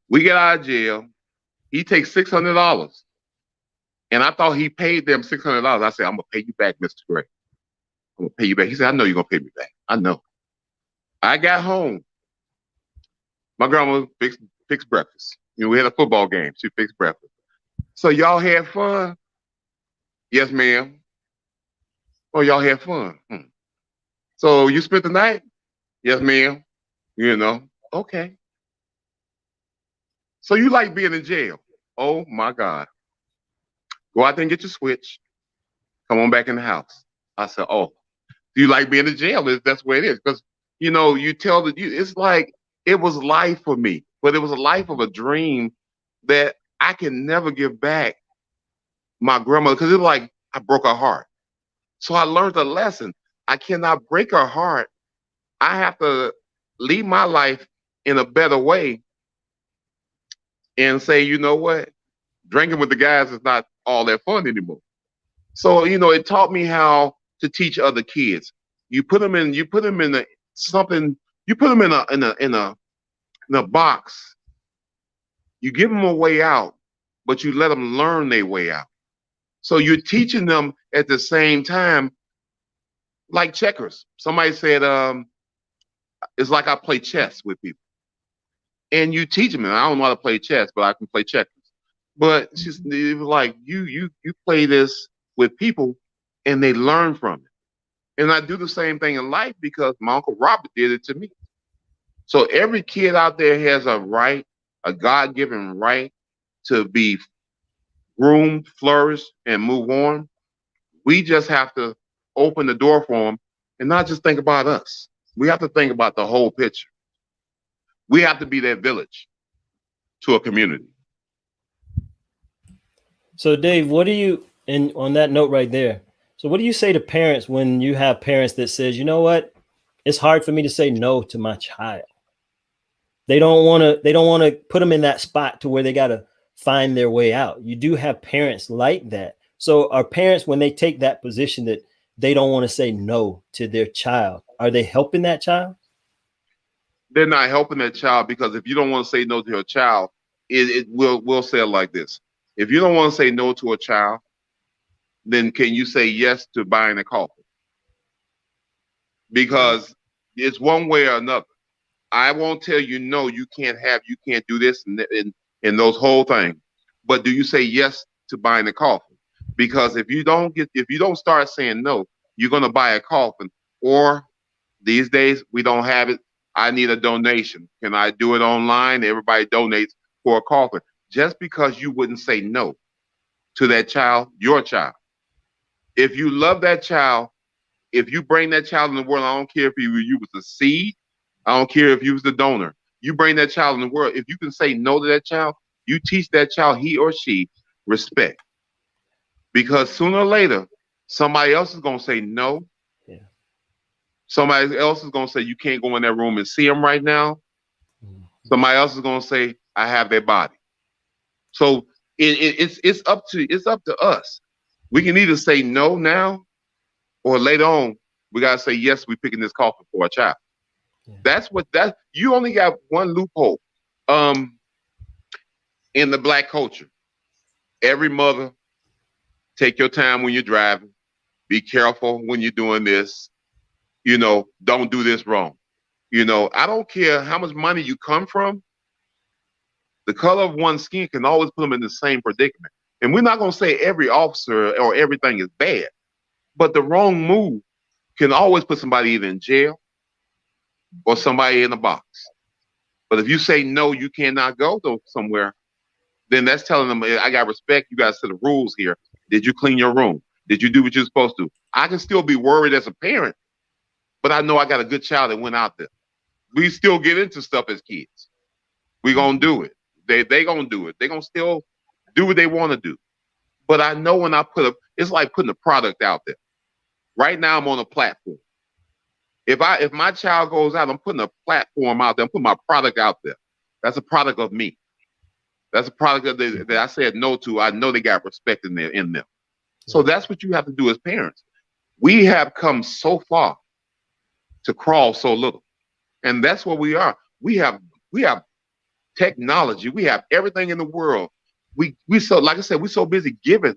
C: we get out of jail. He takes $600. And I thought he paid them $600. I said, I'm going to pay you back, Mr. Gray. I'm gonna pay you back. He said, I know you're gonna pay me back. I know. I got home. My grandma fixed breakfast. We had a football game. She fixed breakfast. So y'all had fun? Yes, ma'am. Oh, y'all had fun. So you spent the night? Yes, ma'am. Okay. So you like being in jail? Oh my God. Go out there and get your switch. Come on back in the house. I said, oh, do you like being in jail? That's where it is. Because, you tell that it's like it was life for me, but it was a life of a dream that I can never give back my grandmother, because it's like I broke her heart. So I learned a lesson. I cannot break her heart. I have to lead my life in a better way and say, you know what? Drinking with the guys is not all that fun anymore. So, it taught me how to teach other kids. You put them in something, you put them in a box. You give them a way out, but you let them learn their way out. So you're teaching them at the same time, like checkers. Somebody said, it's like I play chess with people. And you teach them, and I don't know how to play chess, but I can play checkers. But it was like you play this with people, and they learn from it. And I do the same thing in life because my Uncle Robert did it to me. So every kid out there has a right, a God-given right to be groomed, flourish, and move on. We just have to open the door for them and not just think about us. We have to think about the whole picture. We have to be that village to a community.
A: So Dave, what do you, and on that note right there, so what do you say to parents when you have parents that says, you know what, it's hard for me to say no to my child. They don't want to put them in that spot to where they got to find their way out. You do have parents like that. So are parents, when they take that position that they don't want to say no to their child, are they helping that child?
C: They're not helping that child, because if you don't want to say no to your child, we'll say it like this. If you don't want to say no to a child, then can you say yes to buying a coffin? Because it's one way or another. I won't tell you no, you can't do this and those whole things. But do you say yes to buying a coffin? Because if you don't start saying no, you're gonna buy a coffin. Or these days we don't have it. I need a donation. Can I do it online? Everybody donates for a coffin. Just because you wouldn't say no to that child, your child. If you love that child, if you bring that child in the world, I don't care if you was a seed, I don't care if you was the donor. You bring that child in the world. If you can say no to that child, you teach that child, he or she, respect. Because sooner or later, somebody else is going to say no.
A: Yeah.
C: Somebody else is going to say, you can't go in that room and see them right now. Somebody else is going to say, I have their body. So it's up to us. We can either say no now, or later on, we got to say, yes, we're picking this coffin for a child. Yeah. You only got one loophole in the Black culture. Every mother, take your time when you're driving. Be careful when you're doing this. Don't do this wrong. I don't care how much money you come from. The color of one's skin can always put them in the same predicament. And we're not going to say every officer or everything is bad, but the wrong move can always put somebody either in jail or somebody in a box. But if you say no, you cannot go somewhere, then that's telling them, I got respect. You got to set the rules here. Did you clean your room? Did you do what you're supposed to? I can still be worried as a parent, but I know I got a good child that went out there. We still get into stuff as kids. We gonna do it. They gonna do it. They gonna still do what they want to do. But I know when I it's like putting a product out there. Right now I'm on a platform. If my child goes out, I'm putting a platform out there. I'm putting my product out there. That's a product of me. That's a product that I said no to. I know they got respect in them. So that's what you have to do as parents. We have come so far to crawl so little. And that's what we are. We have technology. We have everything in the world. We so, like I said, we're so busy giving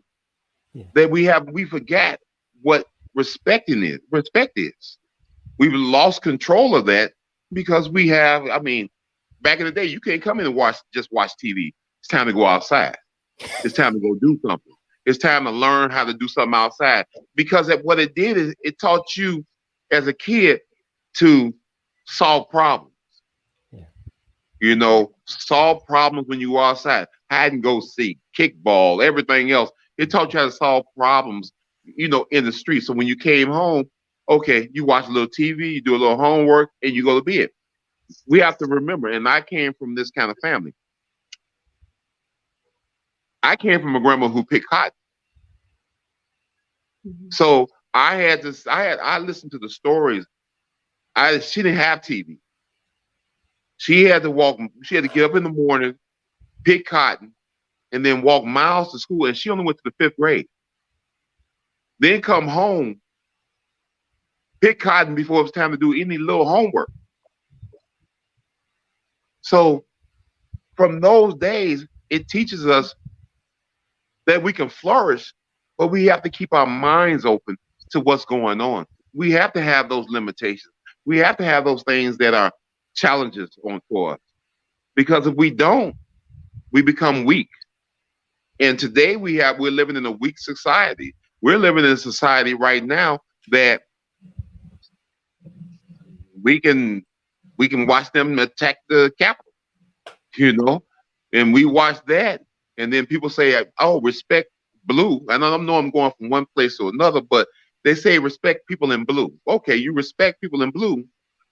C: that we forget what respecting it. Respect is. We've lost control of that because we have. I mean, back in the day, you can't come in and watch TV. It's time to go outside. It's time to go do something. It's time to learn how to do something outside. Because what it did is it taught you as a kid to solve problems.
A: Yeah.
C: You know, solve problems when you go outside. Hide and go seek, kickball, everything else. It taught you how to solve problems, you know, in the street. So when you came home, okay, you watch a little TV, you do a little homework, and you go to bed. We have to remember, and I came from this kind of family. I came from a grandma who picked cotton. So I listened to the stories. She didn't have TV. She had to get up in the morning, pick cotton, and then walk miles to school. And she only went to the 5th grade. Then come home, pick cotton before it was time to do any little homework. So from those days, it teaches us that we can flourish, but we have to keep our minds open to what's going on. We have to have those limitations. We have to have those things that are challenges for us. Because if we don't, we become weak. And today we're living in a weak society. We're living in a society right now that we can watch them attack the Capitol, you know, and we watch that, and then people say, "Oh, respect blue." And I know I'm going from one place to another, but they say respect people in blue. Okay, you respect people in blue,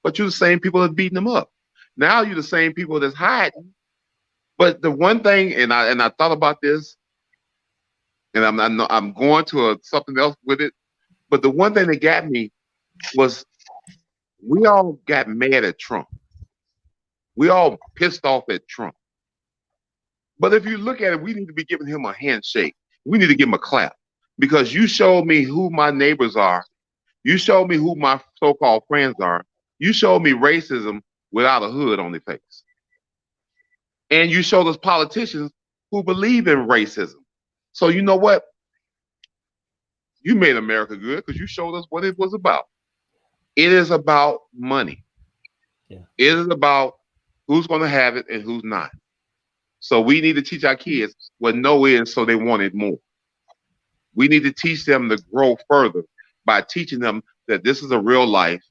C: but you're the same people that's beating them up. Now you're the same people that's hiding. But the one thing, and I thought about this, and I'm going to something else with it. But the one thing that got me was we all got mad at Trump. We all pissed off at Trump. But if you look at it, we need to be giving him a handshake. We need to give him a clap because you showed me who my neighbors are. You showed me who my so-called friends are. You showed me racism without a hood on their face. And you showed us politicians who believe in racism. So you know what? You made America good because you showed us what it was about. It is about money.
A: Yeah.
C: It is about who's going to have it and who's not. So we need to teach our kids what no is so they want it more. We need to teach them to grow further by teaching them that this is a real life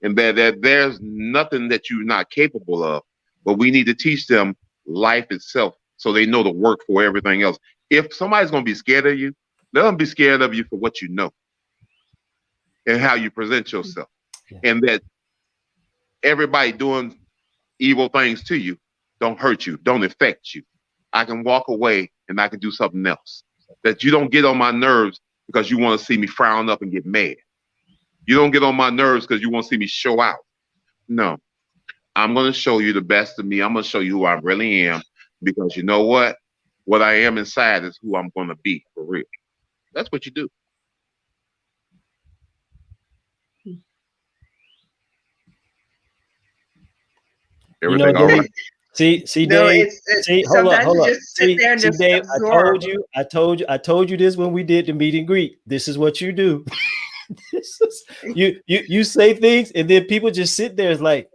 C: and that there's nothing that you're not capable of. But we need to teach them life itself so they know to work for everything else. If somebody's going to be scared of you, let them be scared of you for what you know and how you present yourself.
A: Yeah.
C: And that everybody doing evil things to you don't hurt you, don't affect you. I can walk away and I can do something else. That you don't get on my nerves because you want to see me frown up and get mad. You don't get on my nerves because you want to see me show out. No, I'm going to show you the best of me. I'm going to show you who I really am because you know what? What I am inside is who I'm going to be for real. That's what you do. Everything all right?
A: See,
B: No,
A: Dave. See, hold up,
B: sometimes
A: hold
B: you
A: up.
B: just sit there and just
A: Dave.
B: absorb.
A: I told you this when we did the meet and greet. This is what you do. You say things, and then people just sit there. It's like,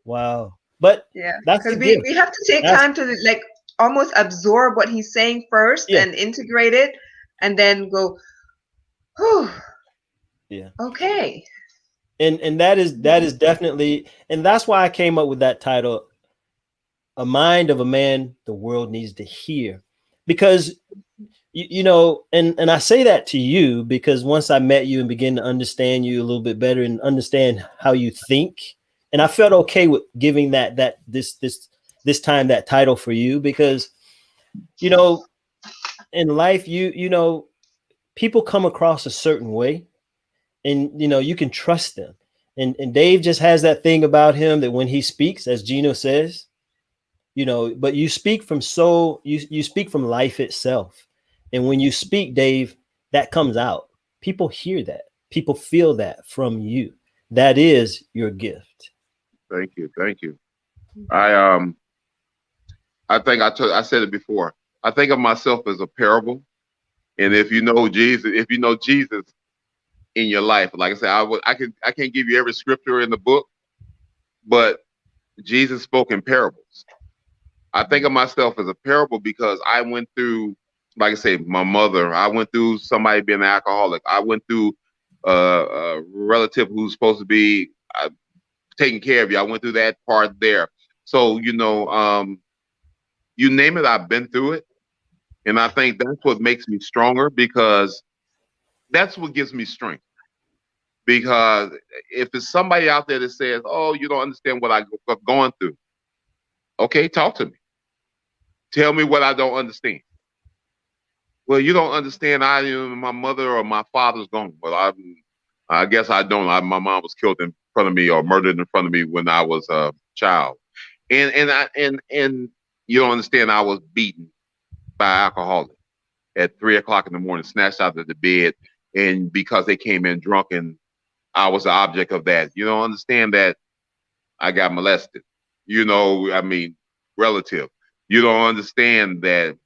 A: wow. But
B: Yeah,
A: that's the
B: because
A: gift.
B: we have to take time to like almost absorb what he's saying first and integrate it, and then go, whew,
A: yeah,
B: okay.
A: And that is definitely, and that's why I came up with that title, A Mind of a Man the World Needs to Hear, because you know, and I say that to you because once I met you and began to understand you a little bit better and understand how you think, and I felt okay with giving this time that title for you because, you know, in life, you know, people come across a certain way, and you know you can trust them. And Dave just has that thing about him that when he speaks, as Gina says, you know, but you speak from you speak from life itself. And when you speak, Dave, that comes out. People hear that. People feel that from you. That is your gift.
C: Thank you. Thank you. I think I said it before. I think of myself as a parable. And if you know Jesus, in your life. Like I said, I can't give you every scripture in the book, but Jesus spoke in parables. I think of myself as a parable because I went through, like I say, my mother. I went through somebody being an alcoholic. I went through a relative who's supposed to be taking care of you. I went through that part there. So, you name it, I've been through it. And I think that's what makes me stronger, because that's what gives me strength. Because if it's somebody out there that says, oh, you don't understand what I've gone through, okay, talk to me. Tell me what I don't understand. Well, you don't understand. My mother or my father's gone. Well, I guess I don't. My mom was killed in front of me or murdered in front of me when I was a child, and you don't understand. I was beaten by alcoholic at 3 o'clock in the morning, snatched out of the bed, and because they came in drunk, and I was the object of that. You don't understand that I got molested. I mean, relative. You don't understand that.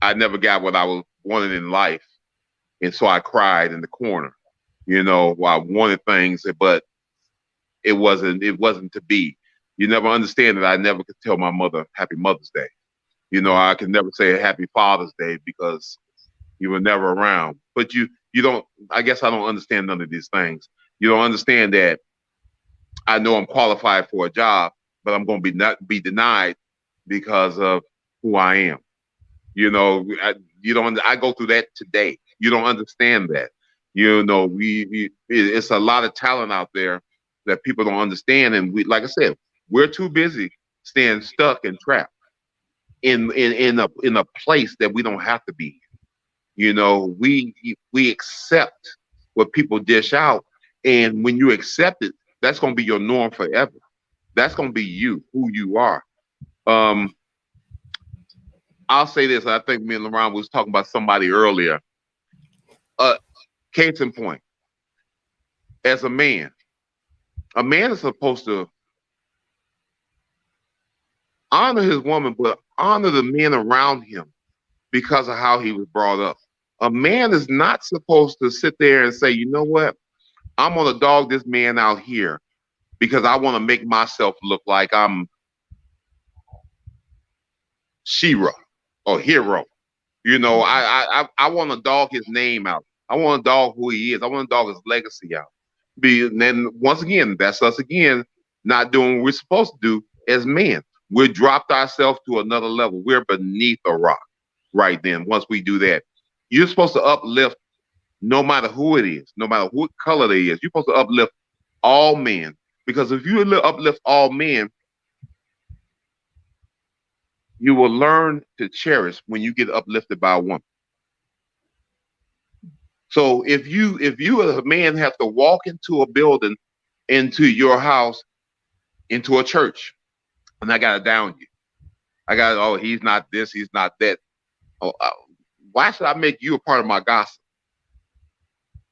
C: I never got what I was wanted in life, and so I cried in the corner. I wanted things, but it wasn't to be. You never understand that I never could tell my mother Happy Mother's Day. I could never say Happy Father's Day because you were never around. But you don't. I guess I don't understand none of these things. You don't understand that I know I'm qualified for a job, but I'm going to not be denied because of who I am. I go through that today. You don't understand that. It's a lot of talent out there that people don't understand, and like I said, we're too busy staying stuck and trapped in a place that we don't have to be. We accept what people dish out, and when you accept it, that's going to be your norm forever. That's going to be you, who you are. I'll say this. I think me and LaRon was talking about somebody earlier. Case in point, as a man is supposed to honor his woman, but honor the men around him because of how he was brought up. A man is not supposed to sit there and say, you know what, I'm going to dog this man out here because I want to make myself look like I'm Shira or hero. I want to dog his name out. I want to dog who he is. I want to dog his legacy out. And then once again, that's us again, not doing what we're supposed to do as men. We dropped ourselves to another level. We're beneath a rock right then. Once we do that, you're supposed to uplift no matter who it is, no matter what color they is. You're supposed to uplift all men, because if you uplift all men, you will learn to cherish when you get uplifted by a woman. So if you as a man have to walk into a building, into your house, into a church, and I gotta down you, oh, he's not this, he's not that. Oh, why should I make you a part of my gossip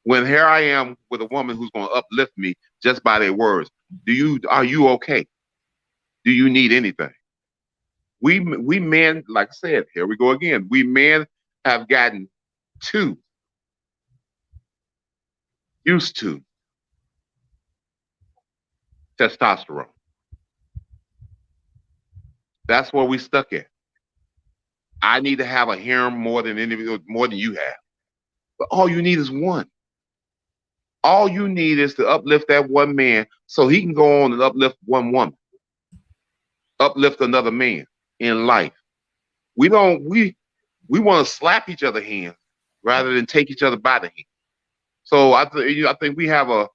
C: when here I am with a woman who's going to uplift me just by their words? Are you okay? Do you need anything? We men, like I said, here we go again. We men have gotten too used to testosterone. That's where we stuck at. I need to have a harem more than you have. But all you need is one. All you need is to uplift that one man so he can go on and uplift one woman, uplift another man in life. We want to slap each other hands rather than take each other by the hand. So I think we have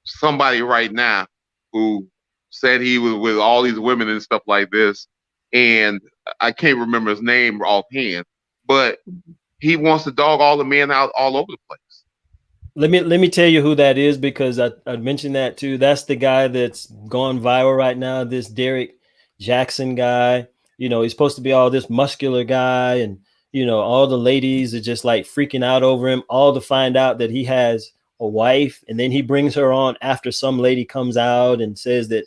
C: somebody right now who said he was with all these women and stuff like this, and I can't remember his name offhand, but he wants to dog all the men out all over the place.
A: Let me tell you who that is, because I mentioned that too. That's the guy that's gone viral right now, this Derek Jackson guy. He's supposed to be all this muscular guy, and all the ladies are just like freaking out over him, all to find out that he has a wife, and then he brings her on after some lady comes out and says that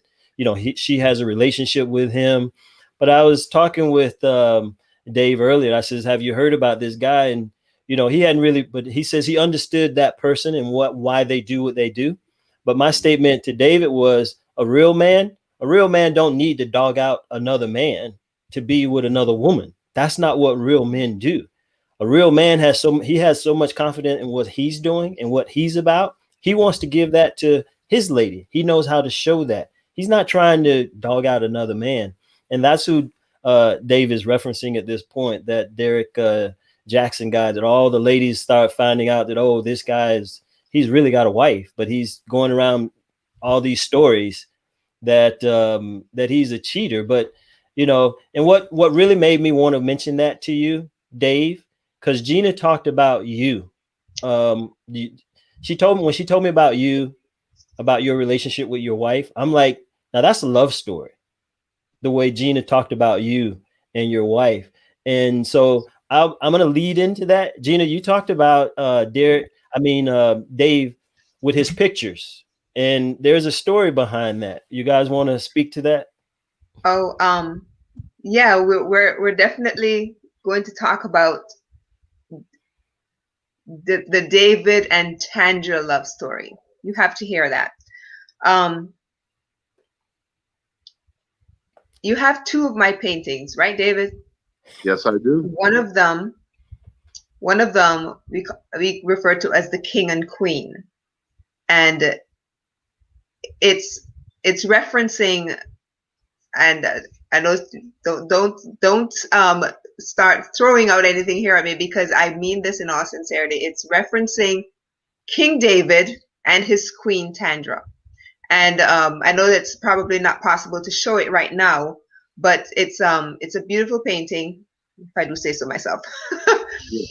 A: she has a relationship with him. But I was talking with Dave earlier. I says, have you heard about this guy? And he hadn't really, but he says he understood that person and why they do what they do. But my statement to David was a real man don't need to dog out another man to be with another woman. That's not what real men do. A real man has so much confidence in what he's doing and what he's about. He wants to give that to his lady. He knows how to show that. He's not trying to dog out another man. And that's who Dave is referencing at this point, that Derek Jackson guy, that all the ladies start finding out that, oh, this guy he's really got a wife, but he's going around all these stories that he's a cheater. But, and what really made me want to mention that to you, Dave, because Gina talked about you. She told me about you, about your relationship with your wife. I'm like, now that's a love story, the way Gina talked about you and your wife. And so I'm going to lead into that. Gina, you talked about Dave with his pictures, and there's a story behind that. You guys want to speak to that?
B: Oh, yeah, we're definitely going to talk about the David and Tandra love story. You have to hear that. You have two of my paintings, right, David?
C: Yes, I do.
B: One of them we refer to as the King and Queen, and it's referencing, and I know, don't start throwing out anything here at me, because I mean this in all sincerity. It's referencing King David and his Queen Tandra. And I know that's probably not possible to show it right now, but it's a beautiful painting, if I do say so myself.
C: Yeah.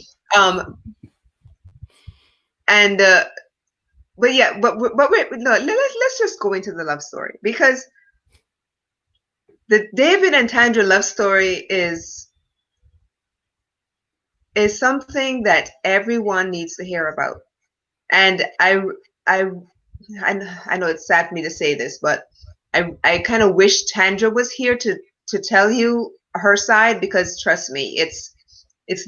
B: But yeah, but wait, no, let's just go into the love story, because the David and Tandra love story is something that everyone needs to hear about. And I know it's sad for me to say this, but I kind of wish Tandra was here to tell you her side, because trust me, it's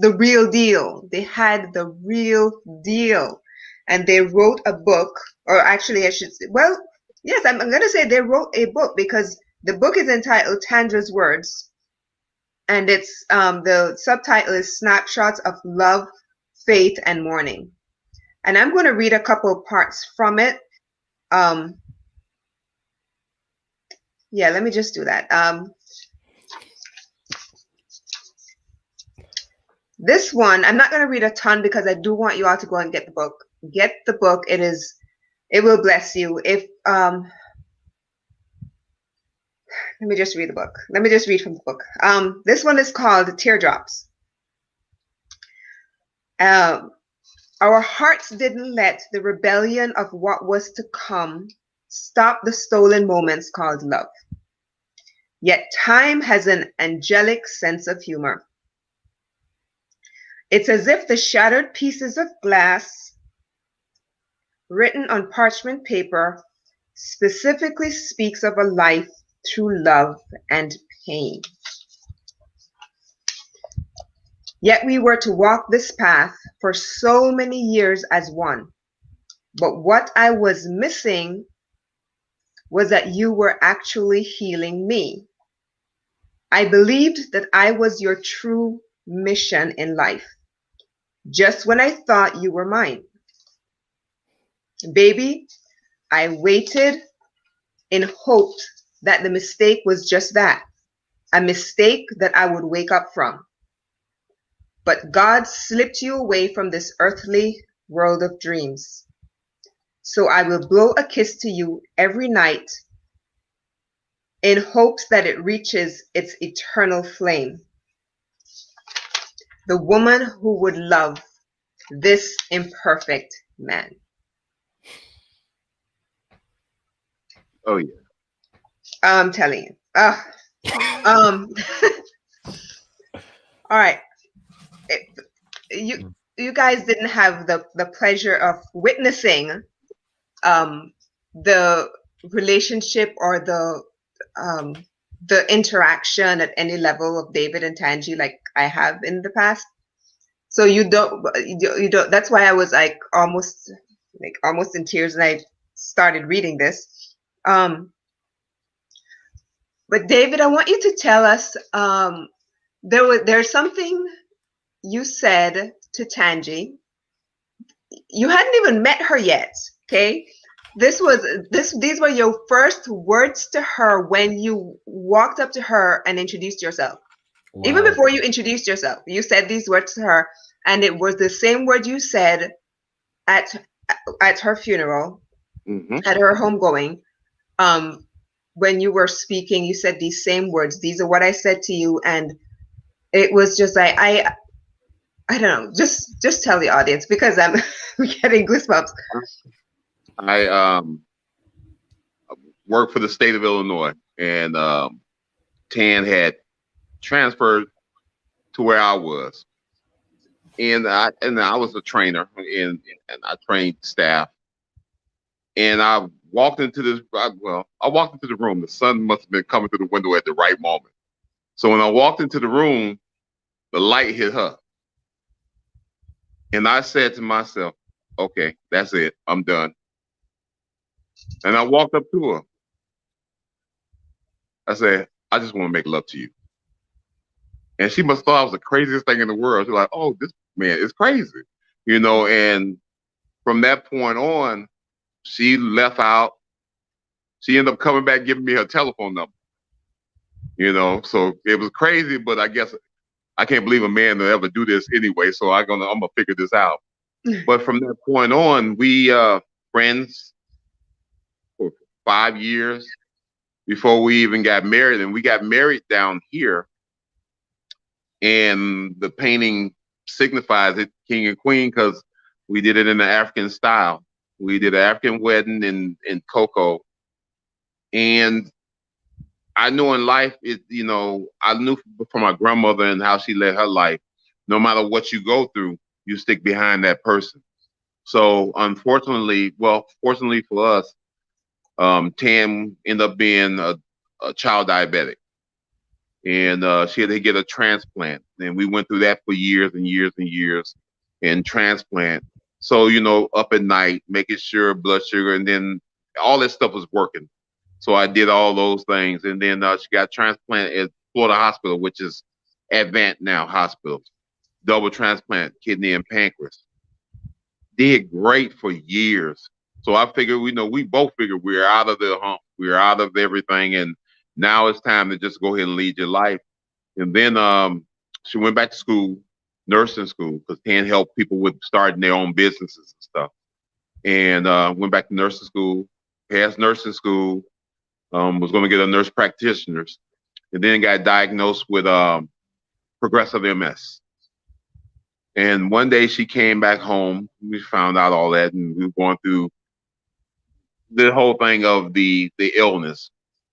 B: the real deal. They had the real deal, and they wrote a book, or actually I should say, well, yes, I'm going to say they wrote a book, because the book is entitled Tandra's Words, and it's the subtitle is Snapshots of Love, Faith, and Mourning. And I'm going to read a couple parts from it. Yeah, let me just do that. This one, I'm not going to read a ton, because I do want you all to go and get the book. Get the book. It will bless you. If let me just read the book. Let me just read from the book. This one is called Teardrops. Our hearts didn't let the rebellion of what was to come stop the stolen moments called love. Yet time has an angelic sense of humor. It's as if the shattered pieces of glass written on parchment paper specifically speaks of a life through love and pain. Yet we were to walk this path for so many years as one. But what I was missing was that you were actually healing me. I believed that I was your true mission in life, just when I thought you were mine. Baby, I waited in hopes that the mistake was just that, a mistake that I would wake up from. But God slipped you away from this earthly world of dreams. So I will blow a kiss to you every night in hopes that it reaches its eternal flame. The woman who would love this imperfect man.
C: Oh yeah.
B: I'm telling you. All right. You guys didn't have the pleasure of witnessing the relationship or the interaction at any level of David and Tangi like I have in the past. So you don't, you don't. That's why I was like almost in tears, and I started reading this. But David, I want you to tell us. There's something you said to Tangi. You hadn't even met her yet, okay? These were your first words to her when you walked up to her and introduced yourself.
A: Wow.
B: Even before you introduced yourself, you said these words to her, and it was the same word you said at her funeral, at her homegoing. When you were speaking, you said these same words. These are what I said to you, and it was just like I don't know. Just tell the audience, because I'm getting goosebumps.
C: I worked for the state of Illinois, and Tan had transferred to where I was, and I was a trainer, and I trained staff, and I walked into this. I walked into the room. The sun must have been coming through the window at the right moment. So when I walked into the room, the light hit her, and I said to myself, "Okay, that's it. I'm done." And I walked up to her. I said, "I just want to make love to you." And she must have thought I was the craziest thing in the world. She's like, "Oh, this man is crazy," you know. And from that point on, she left out. She ended up coming back, giving me her telephone number. You know, so it was crazy, but I guess I can't believe a man will ever do this anyway. So I'm gonna figure this out. But from that point on, we friends for 5 years before we even got married, and we got married down here. And the painting signifies it, king and queen, because we did it in the African style. We did an African wedding in Cocoa, and I know in life, I knew from my grandmother and how she led her life, no matter what you go through, you stick behind that person. So unfortunately, fortunately for us, Tam ended up being a child diabetic, and she had to get a transplant. And we went through that for years and years and years, and transplant. So, up at night, making sure blood sugar, and then all that stuff was working. So I did all those things. And then she got transplanted at Florida Hospital, which is Advent now Hospital. Double transplant, kidney and pancreas. Did great for years. So I figured, we both figured we're out of the hump. We're out of everything. And now it's time to just go ahead and lead your life. And then she went back to school, nursing school, because Tan help people with starting their own businesses and stuff. And went back to nursing school, passed nursing school, was going to get a nurse practitioner's, and then got diagnosed with progressive MS. And one day she came back home. We found out all that, and we were going through the whole thing of the illness.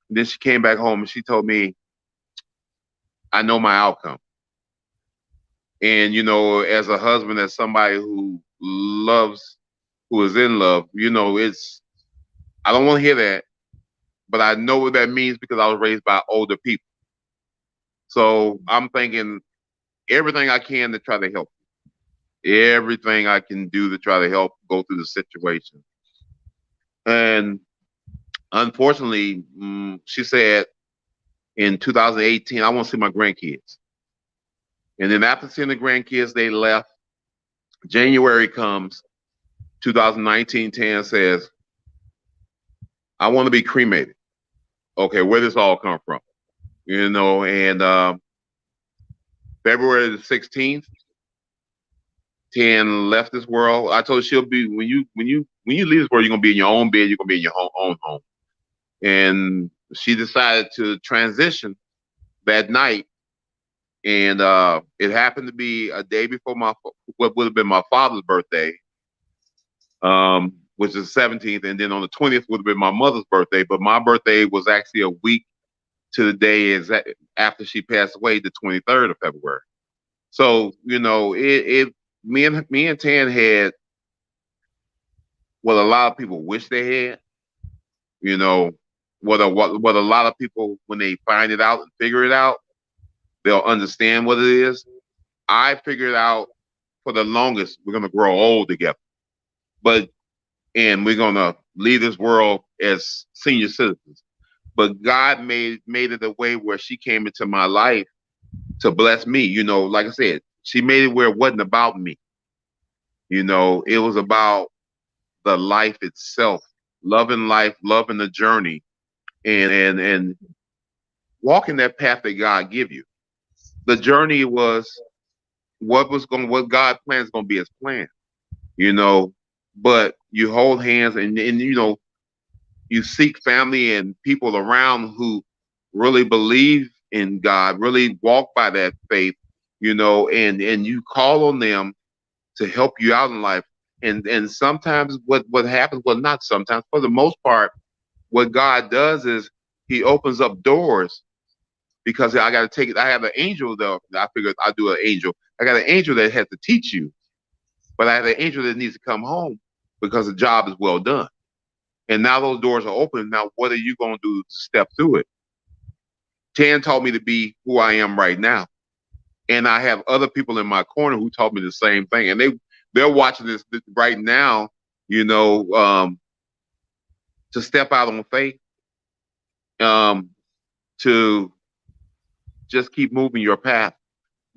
C: And then she came back home and she told me, "I know my outcome." And as a husband, as somebody who is in love, I don't want to hear that, but I know what that means because I was raised by older people. So I'm thinking everything I can to try to help. Everything I can do to try to help go through the situation. And unfortunately, she said in 2018, "I want to see my grandkids." And then after seeing the grandkids, they left. January comes, 2019, Tan says, "I want to be cremated." Okay, where does this all come from? And February the 16th, Tan left this world. I told her she'll be, when you leave this world, you're gonna be in your own bed, you're gonna be in your own home. And she decided to transition that night. And it happened to be a day before what would have been my father's birthday, which is the 17th, and then on the 20th would have been my mother's birthday. But my birthday was actually a week to the day after she passed away, the 23rd of February. So me and Tan had what a lot of people wish they had. What a lot of people, when they find it out and figure it out, they'll understand what it is. I figured out for the longest, we're gonna grow old together. And we're gonna leave this world as senior citizens. But God made it a way where she came into my life to bless me. You know, like I said, she made it where it wasn't about me. You know, it was about the life itself, loving life, loving the journey, and walking that path that God give you. The journey was what God plans gonna be His plan. You know, but you hold hands and you know, you seek family and people around who really believe in God, really walk by that faith, you know, and you call on them to help you out in life. And sometimes what happens, well, not sometimes, for the most part, what God does is He opens up doors because I got to take it. I have an angel though. I figured I'll do an angel. I got an angel that has to teach you, but I have an angel that needs to come home because the job is well done. And now those doors are open. Now, what are you going to do to step through it? Tan taught me to be who I am right now. And I have other people in my corner who taught me the same thing. And they're watching this right now, you know, to step out on faith, to just keep moving your path.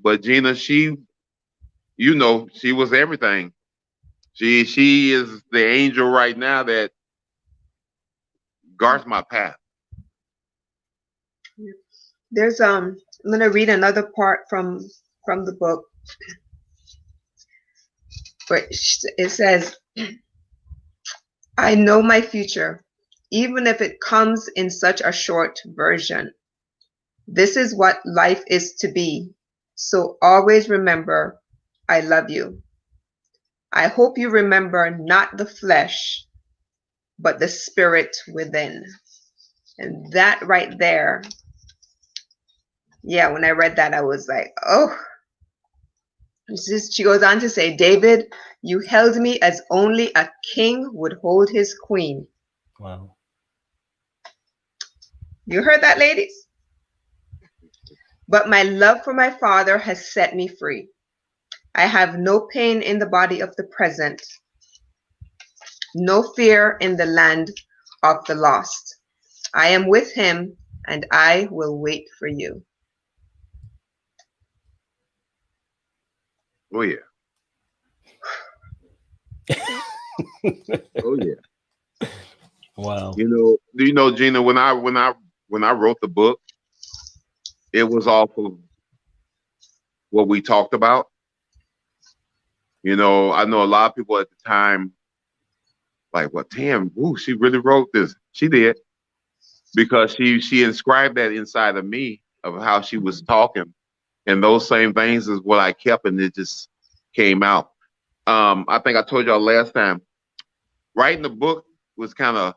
C: But Gina, you know, she was everything. She is the angel right now that guards my path.
B: There's I'm gonna read another part from the book where it says, I know my future, even if it comes in such a short version. This is what life is to be. So always remember, I love you. I hope you remember not the flesh, but the spirit within. And that right there, yeah, when I read that, I was like, oh. She goes on to say, David, you held me as only a king would hold his queen.
A: Wow.
B: You heard that, ladies? But my love for my father has set me free. I have no pain in the body of the present, no fear in the land of the lost. I am with him, and I will wait for you.
C: Oh yeah. Oh yeah.
A: Wow.
C: You know, Gina, when I wrote the book, it was off of what we talked about. You know, I know a lot of people at the time, like, well, damn, ooh, she really wrote this. She did, because she inscribed that inside of me of how she was talking, and those same things is what I kept, and it just came out. I think I told y'all last time, writing the book was kind of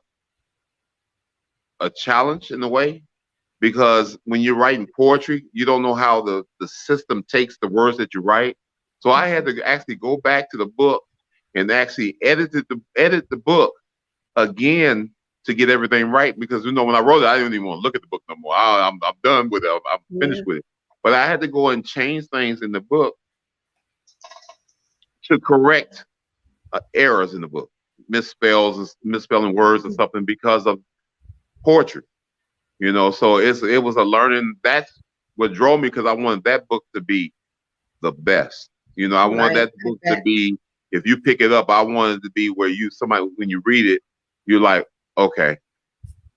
C: a challenge in a way, because when you're writing poetry, you don't know how the system takes the words that you write. So I had to actually go back to the book and actually edit the book again to get everything right, because you know, when I wrote it, I didn't even want to look at the book no more. I'm done with it. I'm finished with it. But I had to go and change things in the book to correct errors in the book, misspelling words or something, because of poetry. You know, so it was a learning. That's what drove me, because I wanted that book to be the best. You know, I wanted that book to be, if you pick it up, I wanted it to be where somebody, when you read it, you're like, okay,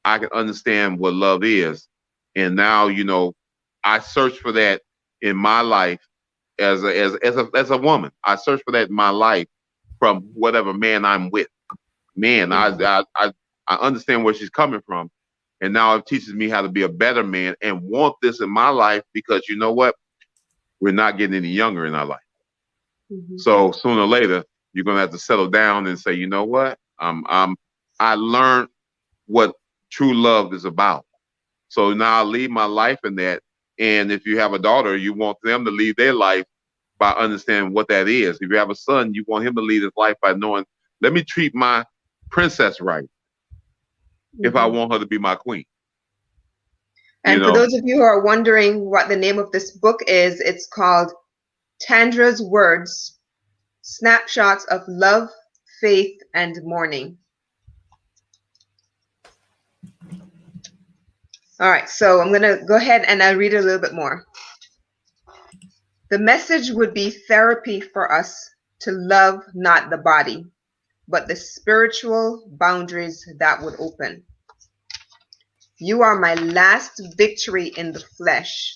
C: I can understand what love is. And now, you know, I search for that in my life as a woman. I search for that in my life from whatever man I'm with. Man, I understand where she's coming from. And now it teaches me how to be a better man and want this in my life, because you know what? We're not getting any younger in our life. Mm-hmm. So sooner or later, you're gonna have to settle down and say, you know what? I learned what true love is about. So now I leave my life in that. And if you have a daughter, you want them to lead their life by understanding what that is. If you have a son, you want him to lead his life by knowing, let me treat my princess right, if I want her to be my queen.
B: And for those of you who are wondering what the name of this book is, it's called Tandra's Words snapshots of love, faith, and mourning. All right, so I'm going to go ahead and I'll read a little bit more. The message would be therapy for us to love not the body, but the spiritual boundaries that would open. You are my last victory in the flesh,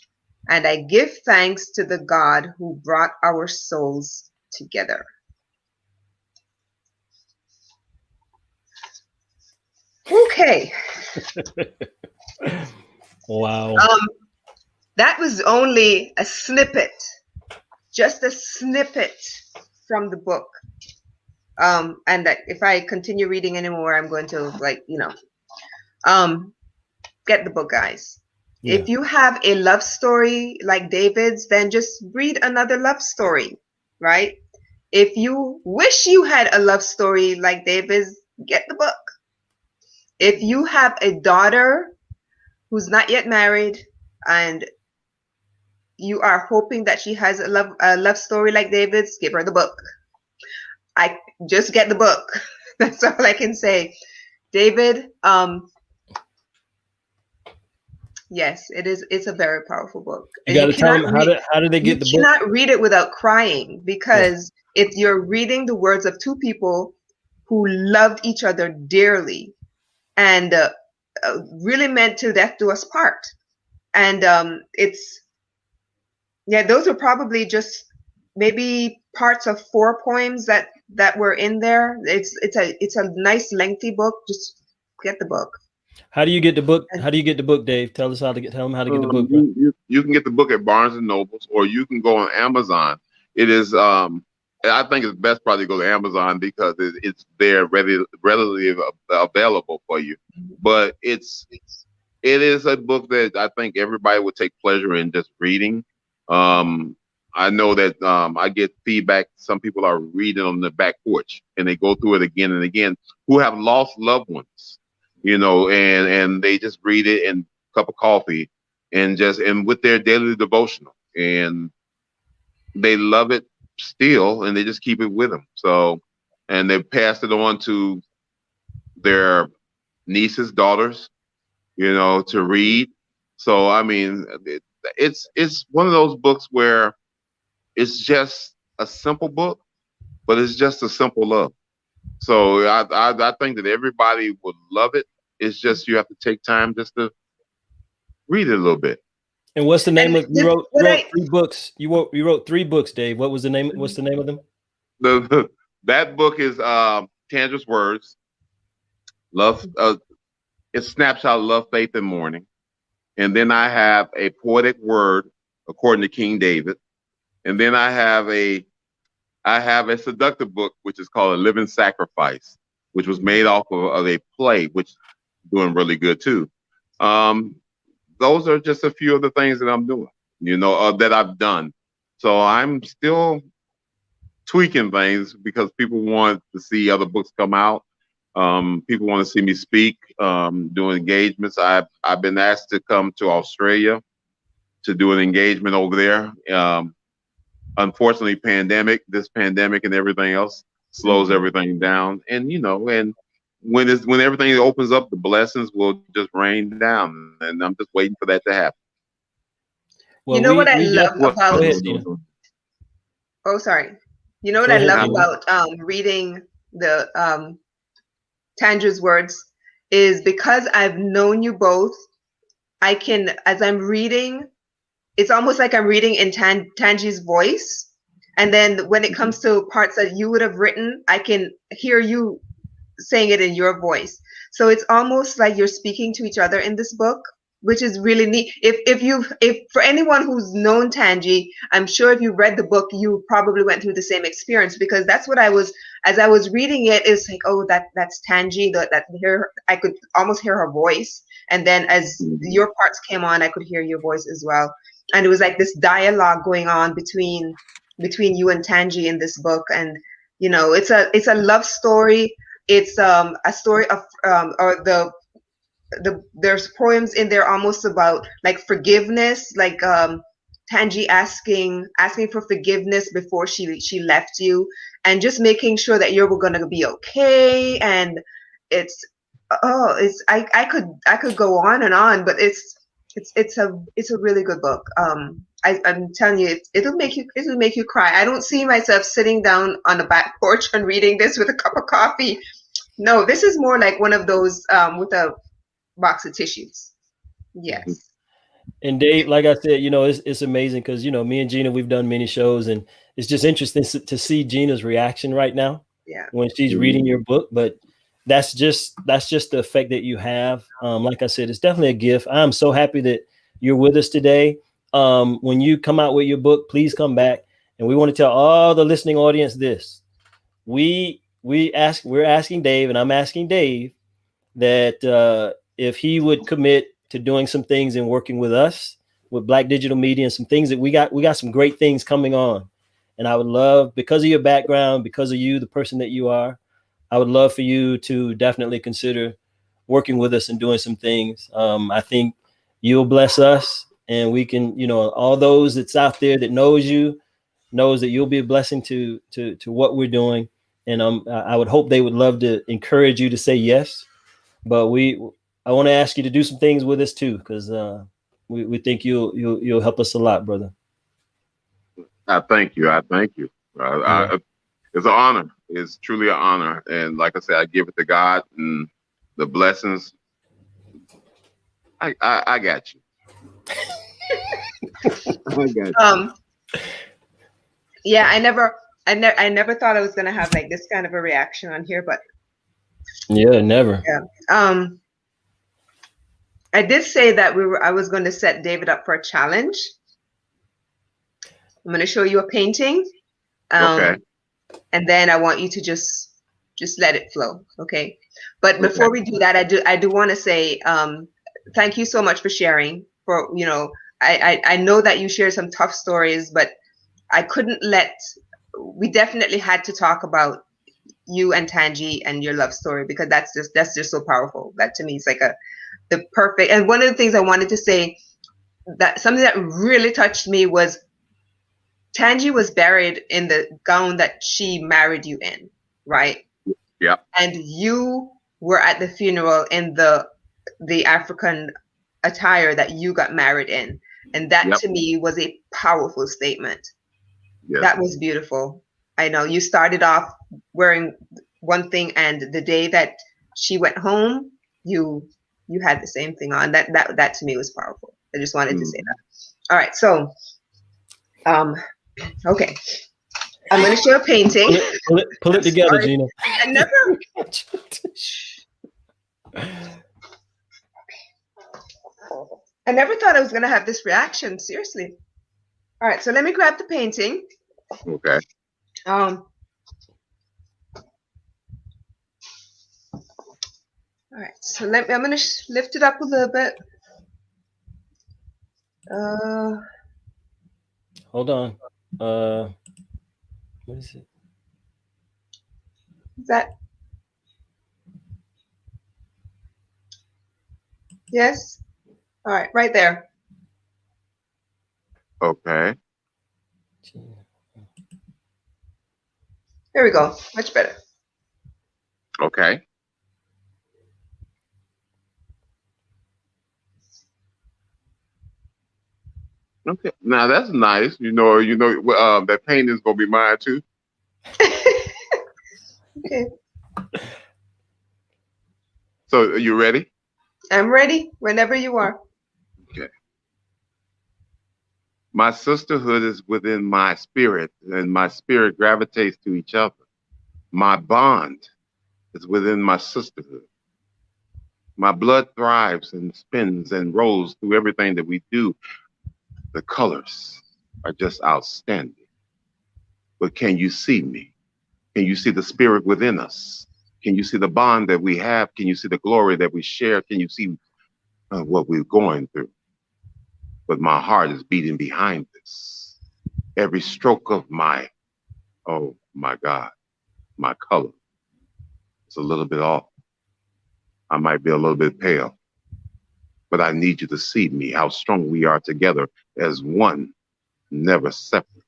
B: and I give thanks to the God who brought our souls together. Okay.
A: Wow.
B: That was only a snippet, just a snippet from the book. And that if I continue reading anymore, I'm going to get the book, guys.
A: Yeah.
B: If you have a love story like David's, then just read another love story, right? If you wish you had a love story like David's, get the book. If you have a daughter who's not yet married and you are hoping that she has a love story like David's, give her the book. I just get the book. That's all I can say. David, yes, it is. It's a very powerful book.
A: You got to tell them how do they get the book?
B: You cannot read it without crying, because if you're reading the words of two people who loved each other dearly and really meant till death do us part. And those are probably just maybe parts of 4 poems that were in there. It's a nice lengthy book. Just get the book.
A: How do you get the book? How do you get the book, Dave? Tell them how to get the book.
C: You can get the book at Barnes and Nobles, or you can go on Amazon. It is I think it's best probably to go to Amazon because it's there readily available for you. But it is a book that I think everybody would take pleasure in just reading. I know that I get feedback. Some people are reading on the back porch and they go through it again and again, who have lost loved ones, and they just read it and a cup of coffee and with their daily devotional, and they love it still, and they just keep it with them. So, and they passed it on to their nieces, daughters, to read. So, I mean, it's one of those books where it's just a simple book, but it's just a simple love. So I think that everybody would love it. It's just you have to take time just to read it a little bit.
A: And what's the name of you wrote 3 books? You wrote 3 books, Dave. What was the name? What's the name of them?
C: That book is Tandra's Words. Love. It's snapshot of love, faith, and mourning. And then I have a poetic word according to King David. And then I have a seductive book, which is called A Living Sacrifice, which was made off of a play, which is doing really good too. Those are just a few of the things that I'm doing, that I've done. So I'm still tweaking things because people want to see other books come out. People want to see me speak, do engagements. I've been asked to come to Australia to do an engagement over there. Unfortunately, this pandemic and everything else slows everything down. And, and when everything opens up, the blessings will just rain down. And I'm just waiting for that to happen.
B: Well, what I love about... Oh, sorry. You know what I love about reading the Tandra's Words is because I've known you both, I can, as I'm reading, it's almost like I'm reading in Tanji's voice. And then when it comes to parts that you would have written, I can hear you saying it in your voice. So it's almost like you're speaking to each other in this book, which is really neat. If for anyone who's known Tanji, I'm sure if you read the book, you probably went through the same experience, because that's what as I was reading it, it's like, oh, that's Tanji. I could almost hear her voice. And then as your parts came on, I could hear your voice as well. And it was like this dialogue going on between you and Tanji in this book. And, it's a love story. It's a story of, there's poems in there almost about like forgiveness, like Tangi asking for forgiveness before she left you, and just making sure that you're going to be okay. And it's I could go on and on, but it's a really good book. I'm telling you, it'll make you cry. I don't see myself sitting down on the back porch and reading this with a cup of coffee. No, this is more like one of those with a box of tissues. Yes.
A: And Dave, like I said, it's amazing because, me and Gina, we've done many shows, and it's just interesting to see Gina's reaction right now when she's reading your book. But that's just the effect that you have. Like I said, it's definitely a gift. I'm so happy that you're with us today. When you come out with your book, please come back. And we want to tell all the listening audience this. We're asking Dave, and I'm asking Dave that if he would commit to doing some things and working with us with Black Digital Media and some things that we got some great things coming on. And I would love, because of your background, because of you, the person that you are, I would love for you to definitely consider working with us and doing some things. I think you'll bless us, and we can, all those that's out there that knows that you'll be a blessing to what we're doing. And I would hope they would love to encourage you to say yes. But I want to ask you to do some things with us too, because we think you'll help us a lot, brother.
C: I thank you. It's an honor. It's truly an honor. And like I said, I give it to God and the blessings. I got you. I got you.
B: Yeah, I never thought I was gonna have like this kind of a reaction on here, but
A: yeah, never.
B: Yeah. I did say that I was going to set David up for a challenge. I'm going to show you a painting.
C: Okay.
B: And then I want you to just let it flow. Okay. But before we do that, I do want to say thank you so much for sharing. I know that you shared some tough stories, but we definitely had to talk about you and Tangi and your love story, because that's just so powerful. That to me is like the perfect. And one of the things I wanted to say, that something that really touched me was Tangi was buried in the gown that she married you in, right?
C: Yeah.
B: And you were at the funeral in the African attire that you got married in. And that to me was a powerful statement. Yes. That was beautiful. I know you started off wearing one thing, and the day that she went home, you had the same thing on. That to me was powerful. I just wanted to say that. All right, so okay, I'm going to show a painting.
A: Pull it together, Gina.
B: I never thought I was going to have this reaction. Seriously. All right, so let me grab the painting.
C: Okay.
B: All right, so I'm going to lift it up a little bit.
A: Hold on. What is it?
B: Is that? Yes. All right, right there.
C: Okay.
B: There we go. Much better.
C: Okay. Okay. Now that's nice. That painting is gonna be mine too.
B: Okay.
C: So are you ready?
B: I'm ready whenever you are.
C: Okay. My sisterhood is within my spirit, and my spirit gravitates to each other. My bond is within my sisterhood. My blood thrives and spins and rolls through everything that we do. The colors are just outstanding. But can you see me? Can you see the spirit within us? Can you see the bond that we have? Can you see the glory that we share? Can you see what we're going through? But my heart is beating behind this. Every stroke of oh my God, my color is a little bit off. I might be a little bit pale, but I need you to see me, how strong we are together as one. never separate,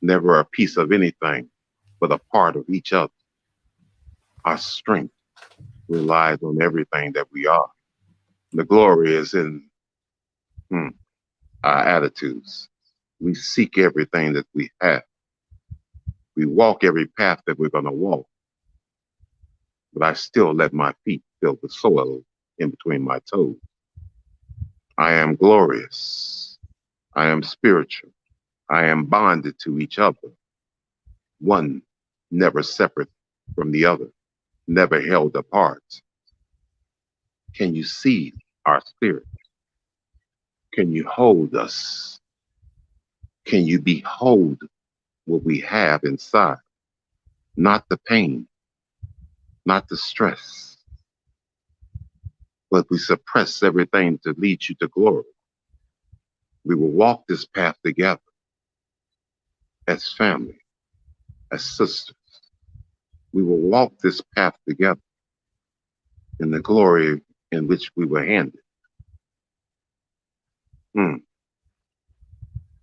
C: never a piece of anything, but a part of each other. Our strength relies on everything that we are. The glory is in hmm, our attitudes. We seek everything that we have. We walk every path that we're going to walk, but I still let my feet feel the soil in between my toes. I am glorious. I am spiritual. I am bonded to each other. One never separate from the other, never held apart. Can you see our spirit? Can you hold us? Can you behold what we have inside? Not the pain, not the stress, but we suppress everything to lead you to glory. We will walk this path together as family, as sisters. We will walk this path together in the glory in which we were handed.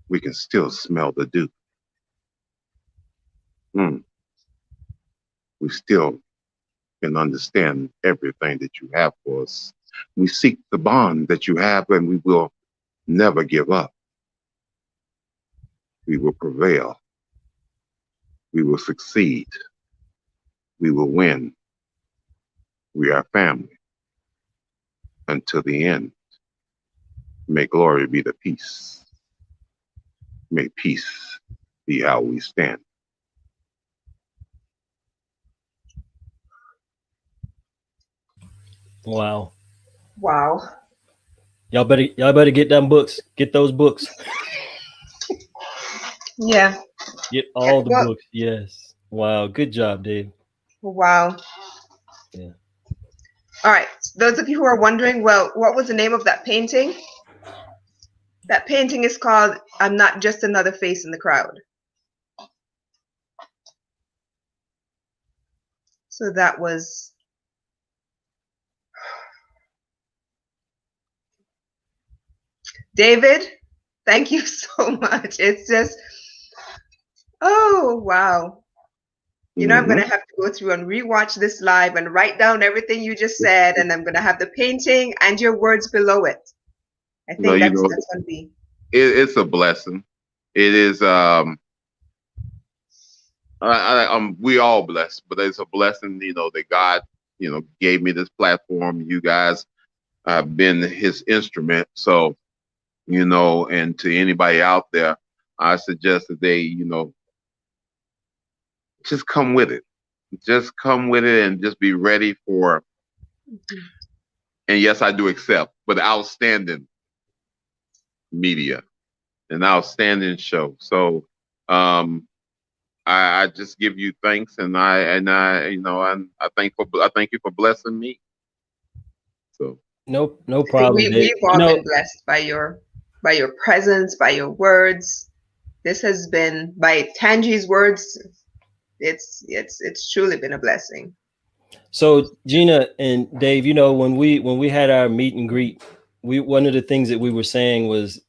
C: We can still smell the dew. We still can understand everything that you have for us. We seek the bond that you have, and we will never give up. We will prevail. We will succeed. We will win. We are family until the end. May glory be the peace. May peace be how we stand.
A: Wow.
B: Wow.
A: Y'all better get them books. Get those books.
B: Yeah.
A: Get all the books. Yes. Wow. Good job, Dave.
B: Wow.
A: Yeah.
B: All right. Those of you who are wondering, well, what was the name of that painting? That painting is called I'm Not Just Another Face in the Crowd. So that was David. Thank you so much. It's just, oh, wow. You know, I'm going to have to go through and rewatch this live and write down everything you just said. And I'm going to have the painting and your words below it. I think that's going to be.
C: It's a blessing. It is, we all blessed, but it's a blessing, that God, gave me this platform. You guys have been his instrument. So, and to anybody out there, I suggest that they, just come with it. Just come with it and just be ready for, and yes, I do accept, but outstanding media, an outstanding show. So I just give you thanks, and I thank you for blessing me. So
A: no problem.
B: We've all been blessed by your presence, by your words. This has been, by Tangi's words, it's truly been a blessing.
A: So Gina and Dave, when we had our meet and greet, one of the things that we were saying was,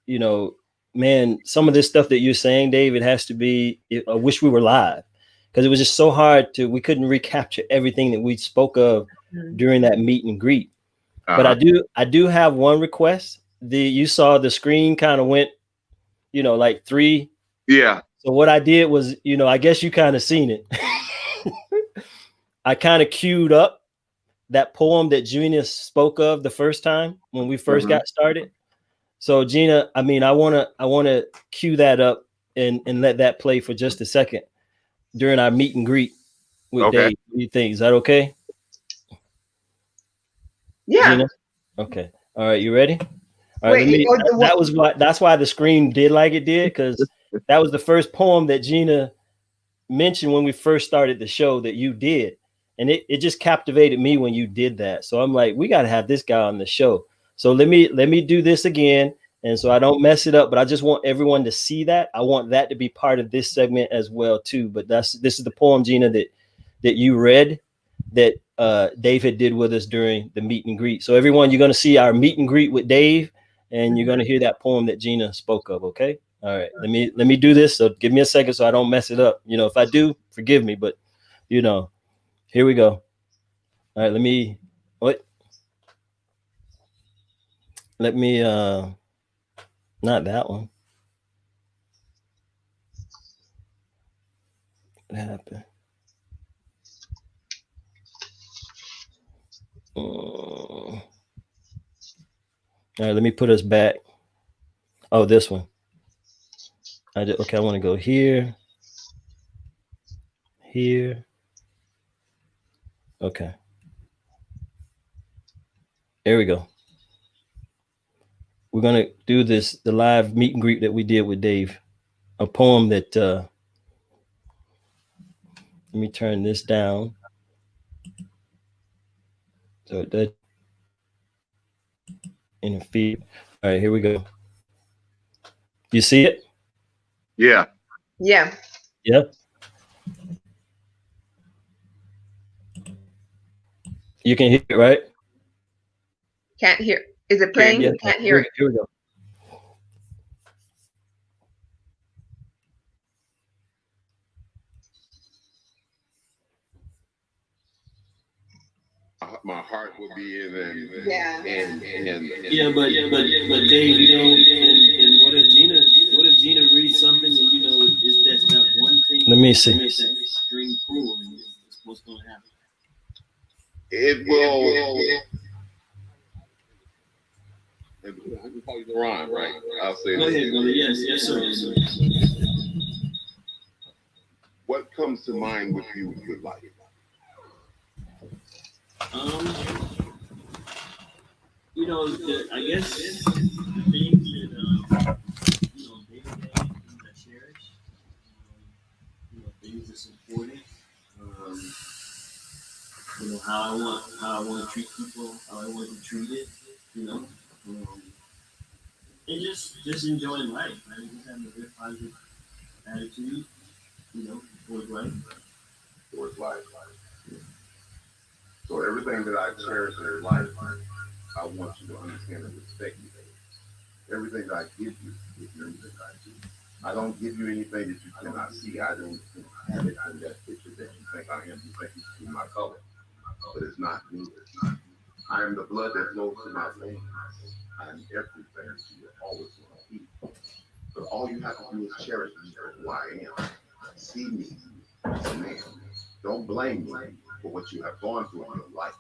A: man, some of this stuff that you're saying, Dave, it has to be, I wish we were live, because it was just so hard we couldn't recapture everything that we spoke of during that meet and greet. But I do have one request. You saw the screen kind of went, like 3.
C: Yeah.
A: So what I did was, I guess you kind of seen it. I kind of queued up that poem that Gina spoke of the first time when we first got started. So Gina, I want to cue that up and let that play for just a second during our meet and greet with Dave. What do you think? Is that okay?
B: Yeah.
A: Gina? Okay. All right. You ready? All right. That's why the screen did like it did, because that was the first poem that Gina mentioned when we first started the show that you did. And it just captivated me when you did that. So I'm like, we got to have this guy on the show. So let me do this again. And so I don't mess it up, but I just want everyone to see that. I want that to be part of this segment as well too. But this is the poem, Gina, that you read, that David did with us during the meet and greet. So everyone, you're going to see our meet and greet with Dave, and you're going to hear that poem that Gina spoke of. Okay. All right, let me do this. So give me a second so I don't mess it up. You know, if I do, forgive me. But you know, here we go. All right, let me. What? Let me. Not that one. What happened? All right, let me put us back. Oh, this one. Okay. I want to go here, here. Okay. There we go. We're gonna do this the live meet and greet that we did with Dave. A poem that let me turn this down. So that in the feed. All right, here we go. You see it?
C: Yeah.
B: Yeah.
A: Yep. You can hear it, right?
B: Can't hear. Is it
C: Can
B: playing?
A: Yeah.
B: Can't hear it.
A: Here we go.
C: my heart will be in
B: Yeah.
A: Yeah, but Dave, you know, and what if Gina reads something and you know it's that's that one thing. Let me see. Makes that string pull, and what's going to happen?
C: It will. I can call you the rhyme, right? I'll say
A: Go ahead, brother. Yes, sir.
C: What comes to mind with you with life?
A: You know, I guess the things that you know, day to day things I cherish, you know, things that's important. Um, you know how I want to treat people, how I want to be treated. You know, um, and just enjoying life, right? Just having a good positive attitude. You know, towards life.
C: Towards life. So everything that I cherish in life, I want you to understand and respect me. Everything that I give you is everything I do. I don't give you anything that you cannot see. I don't have it in that picture that you think I am. You think you see my color, but it's not me. I am the blood that flows through my veins. I am everything that you always want to be. But all you have to do is cherish me for who I am. See me as a man. Don't blame me for what you have gone through in your life.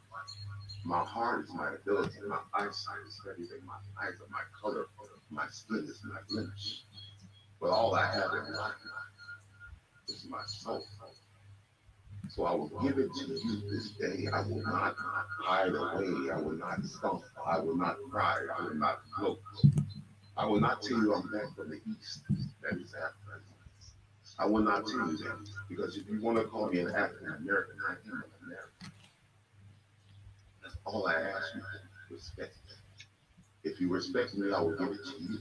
C: My heart is my ability. My eyesight is everything. My eyes are my color. My skin is my blemish. But all I have in life is my soul. So I will give it to you this day. I will not hide away. I will not stump. I will not cry. I will not gloat. I will not tell you I'm back from the east. That is Africa. I will not tell you that because if you want to call me an African American, I am an American. That's all I ask you to respect. If you respect me, I will give it to you.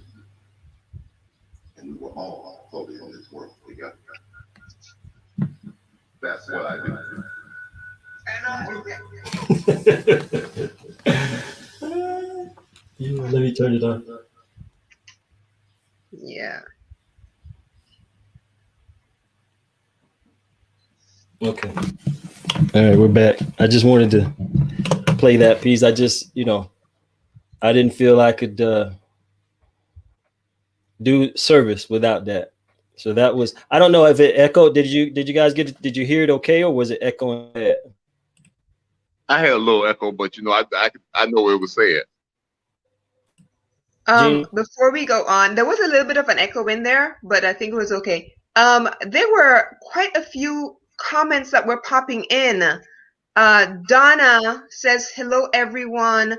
C: And we will all float in this world together. That's what I do.
A: Yeah, let me turn it on.
B: Yeah.
A: Okay. All right, we're back. I just wanted to play that piece. I just, you know, I didn't feel I could do service without that. So that was. I don't know if it echoed. Did you guys get it? Did you hear it okay, or was it echoing bad?
C: I had a little echo, but you know, I know what it was saying.
A: Gene?
B: Before we go on, there was a little bit of an echo in there, but I think it was okay. There were quite a few comments that were popping in. Donna says, hello, everyone.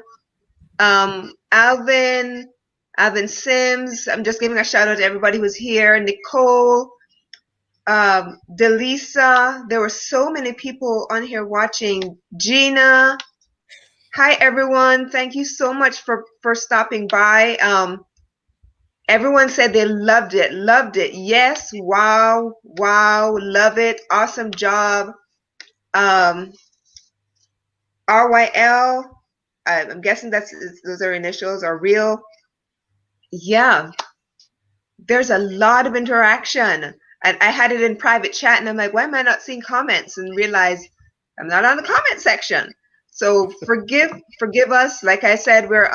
B: Alvin Sims, I'm just giving a shout out to everybody who's here. Nicole, Delisa, there were so many people on here watching. Gina, hi everyone. Thank you so much for stopping by. Everyone said they loved it. Loved it. Yes. Wow. Wow. Love it. Awesome job. RYL. I'm guessing those are initials are real. Yeah. there's a lot of interaction. And I had it in private chat, and I'm like, why am I not seeing comments? And realize I'm not on the comment section. So forgive us. Like I said, we're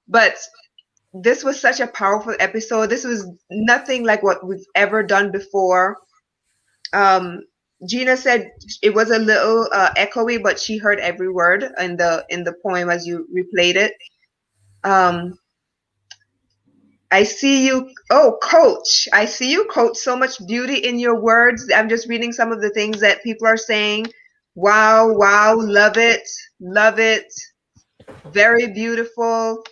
B: but this was such a powerful episode. This was nothing like what we've ever done before. Gina said it was a little echoey, but she heard every word in the poem as you replayed it. I see you. Oh, Coach. I see you, Coach. So much beauty in your words. I'm just reading some of the things that people are saying. Wow, wow. Love it. Love it. Very beautiful.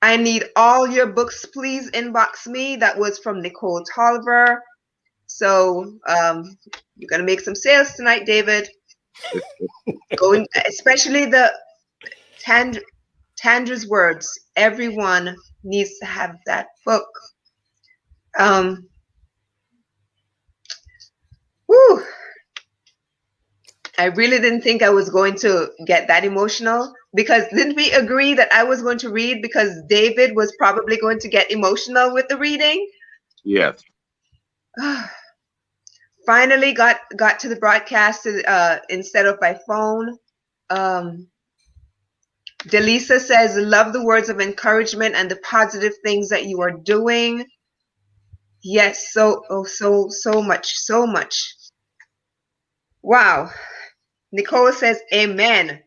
B: I need all your books. Please inbox me. That was from Nicole Tolliver. So you're going to make some sales tonight, David. Going, especially the Tandra's words. Everyone needs to have that book. Whew. I really didn't think I was going to get that emotional, because didn't we agree that I was going to read because David was probably going to get emotional with the reading?
C: Yes.
B: Finally got to the broadcast instead of by phone. Delisa says, love the words of encouragement and the positive things that you are doing. Yes, so much. Wow. Nicole says, amen.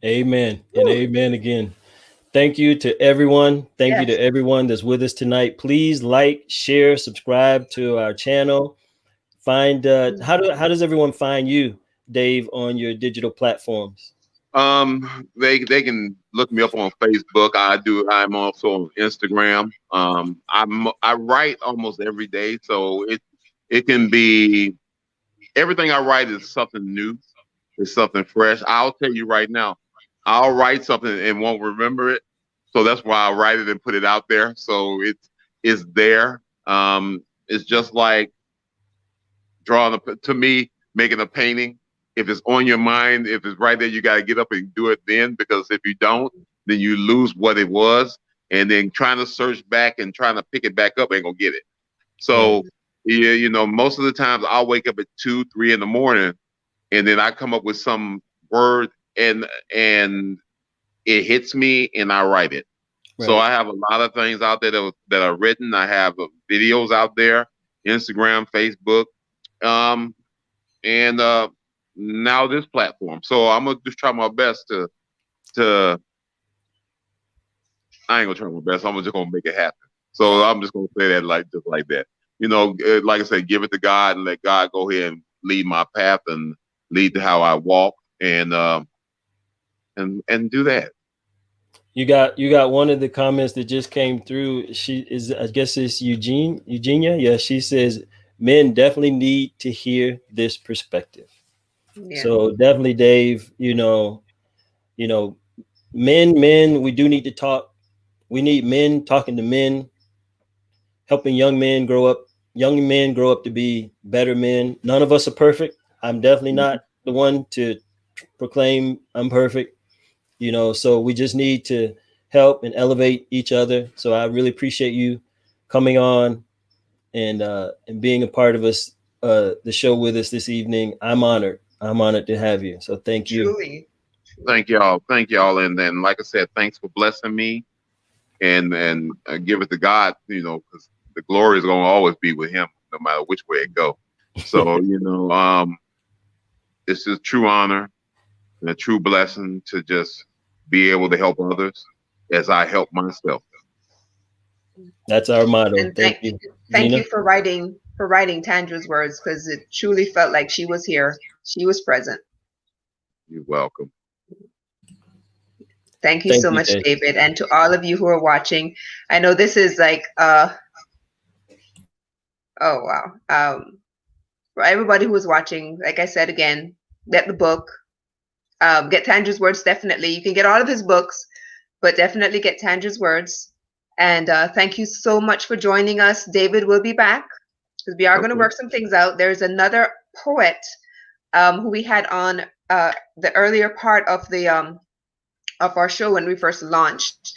A: Amen and amen again. Thank you to everyone. Thank you to everyone that's with us tonight. Please like, share, subscribe to our channel. Find how does everyone find you, Dave, on your digital platforms?
C: They can look me up on Facebook. I'm also on Instagram. I write almost every day, so it can be everything I write is something new, it's something fresh. I'll tell you right now, I'll write something and won't remember it, so that's why I write it and put it out there. So it's there. It's just like to me, making a painting. If it's on your mind, if it's right there, you got to get up and do it then, because if you don't, then you lose what it was. And then trying to search back and trying to pick it back up ain't gonna get it. So, yeah, most of the times I'll wake up at 2, 3 in the morning, and then I come up with some word and it hits me and I write it. Right. So I have a lot of things out there that are written. I have videos out there, Instagram, Facebook, and now this platform. So I'm gonna just try my best to I ain't gonna try my best. I'm just gonna make it happen. So I'm just gonna say that just like that. Like I said, give it to God and let God go ahead and lead my path and lead to how I walk and do that.
A: You got one of the comments that just came through. She is, I guess it's Eugenia. Yeah, she says men definitely need to hear this perspective. Yeah. So definitely, Dave, men, we do need to talk. We need men talking to men, helping young men grow up to be better men. None of us are perfect. I'm definitely not the one to proclaim I'm perfect, so we just need to help and elevate each other. So I really appreciate you coming on and being a part of us, the show with us this evening. I'm honored to have you. So thank you.
B: Truly.
C: Thank y'all. And then, like I said, thanks for blessing me and give it to God, because the glory is going to always be with him, no matter which way it go. So, it's a true honor and a true blessing to just be able to help others as I help myself.
A: That's our motto.
B: And thank you. Thank you for writing Tandra's words, because it truly felt like she was here. She was present.
C: You're welcome.
B: Thank you so much, David. And to all of you who are watching, I know this is like, oh, wow. For everybody who is watching, like I said, again, get the book, get Tandra's words. Definitely. You can get all of his books, but definitely get Tandra's words. And thank you so much for joining us. David will be back because we are going to work some things out. There's another poet who we had on the earlier part of the of our show when we first launched.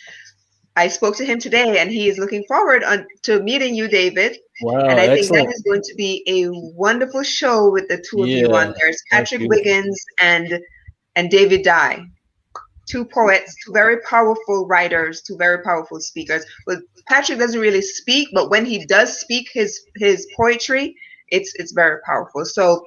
B: I spoke to him today, and he is looking forward to meeting you, David.
A: Wow,
B: And I think that
A: excellent.
B: is going to be a wonderful show with the two of you on
A: Yeah,
B: there. It's
A: that's
B: Patrick
A: beautiful.
B: Wiggins and David Dye. Two poets, two very powerful writers, two very powerful speakers. But Patrick doesn't really speak, but when he does speak his poetry, it's very powerful. So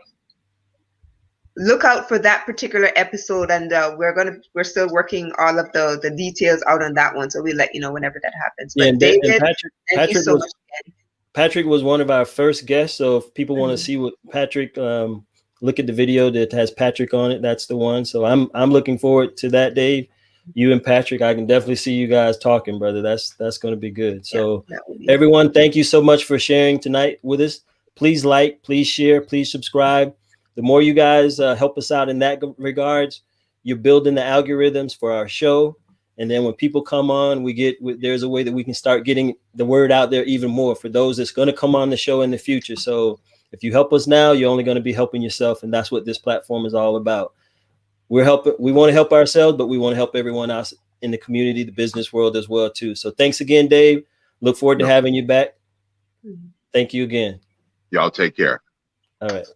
B: look out for that particular episode, and we're still working all of the details out on that one. So we'll let you know whenever that happens.
A: Yeah,
B: But
A: and
B: David, thank you
A: Patrick
B: so
A: was
B: much again.
A: Patrick was one of our first guests. So if people want to
B: Mhm.
A: see what Patrick, look at the video that has Patrick on it. That's the one. So I'm looking forward to that, Dave. You and Patrick, I can definitely see you guys talking, brother. That's going to be good.
B: Yeah,
A: So
B: that will be.
A: everyone, thank you so much for sharing tonight with us. Please like, please share, please subscribe. The more you guys help us out in that regards, you're building the algorithms for our show. And then when people come on, there's a way that we can start getting the word out there even more for those that's going to come on the show in the future. So if you help us now, you're only going to be helping yourself. And that's what this platform is all about. We want to help ourselves, but we want to help everyone else in the community, the business world as well, too. So thanks again, Dave. Look forward to having you back. Thank you again.
C: Y'all take care.
A: All right.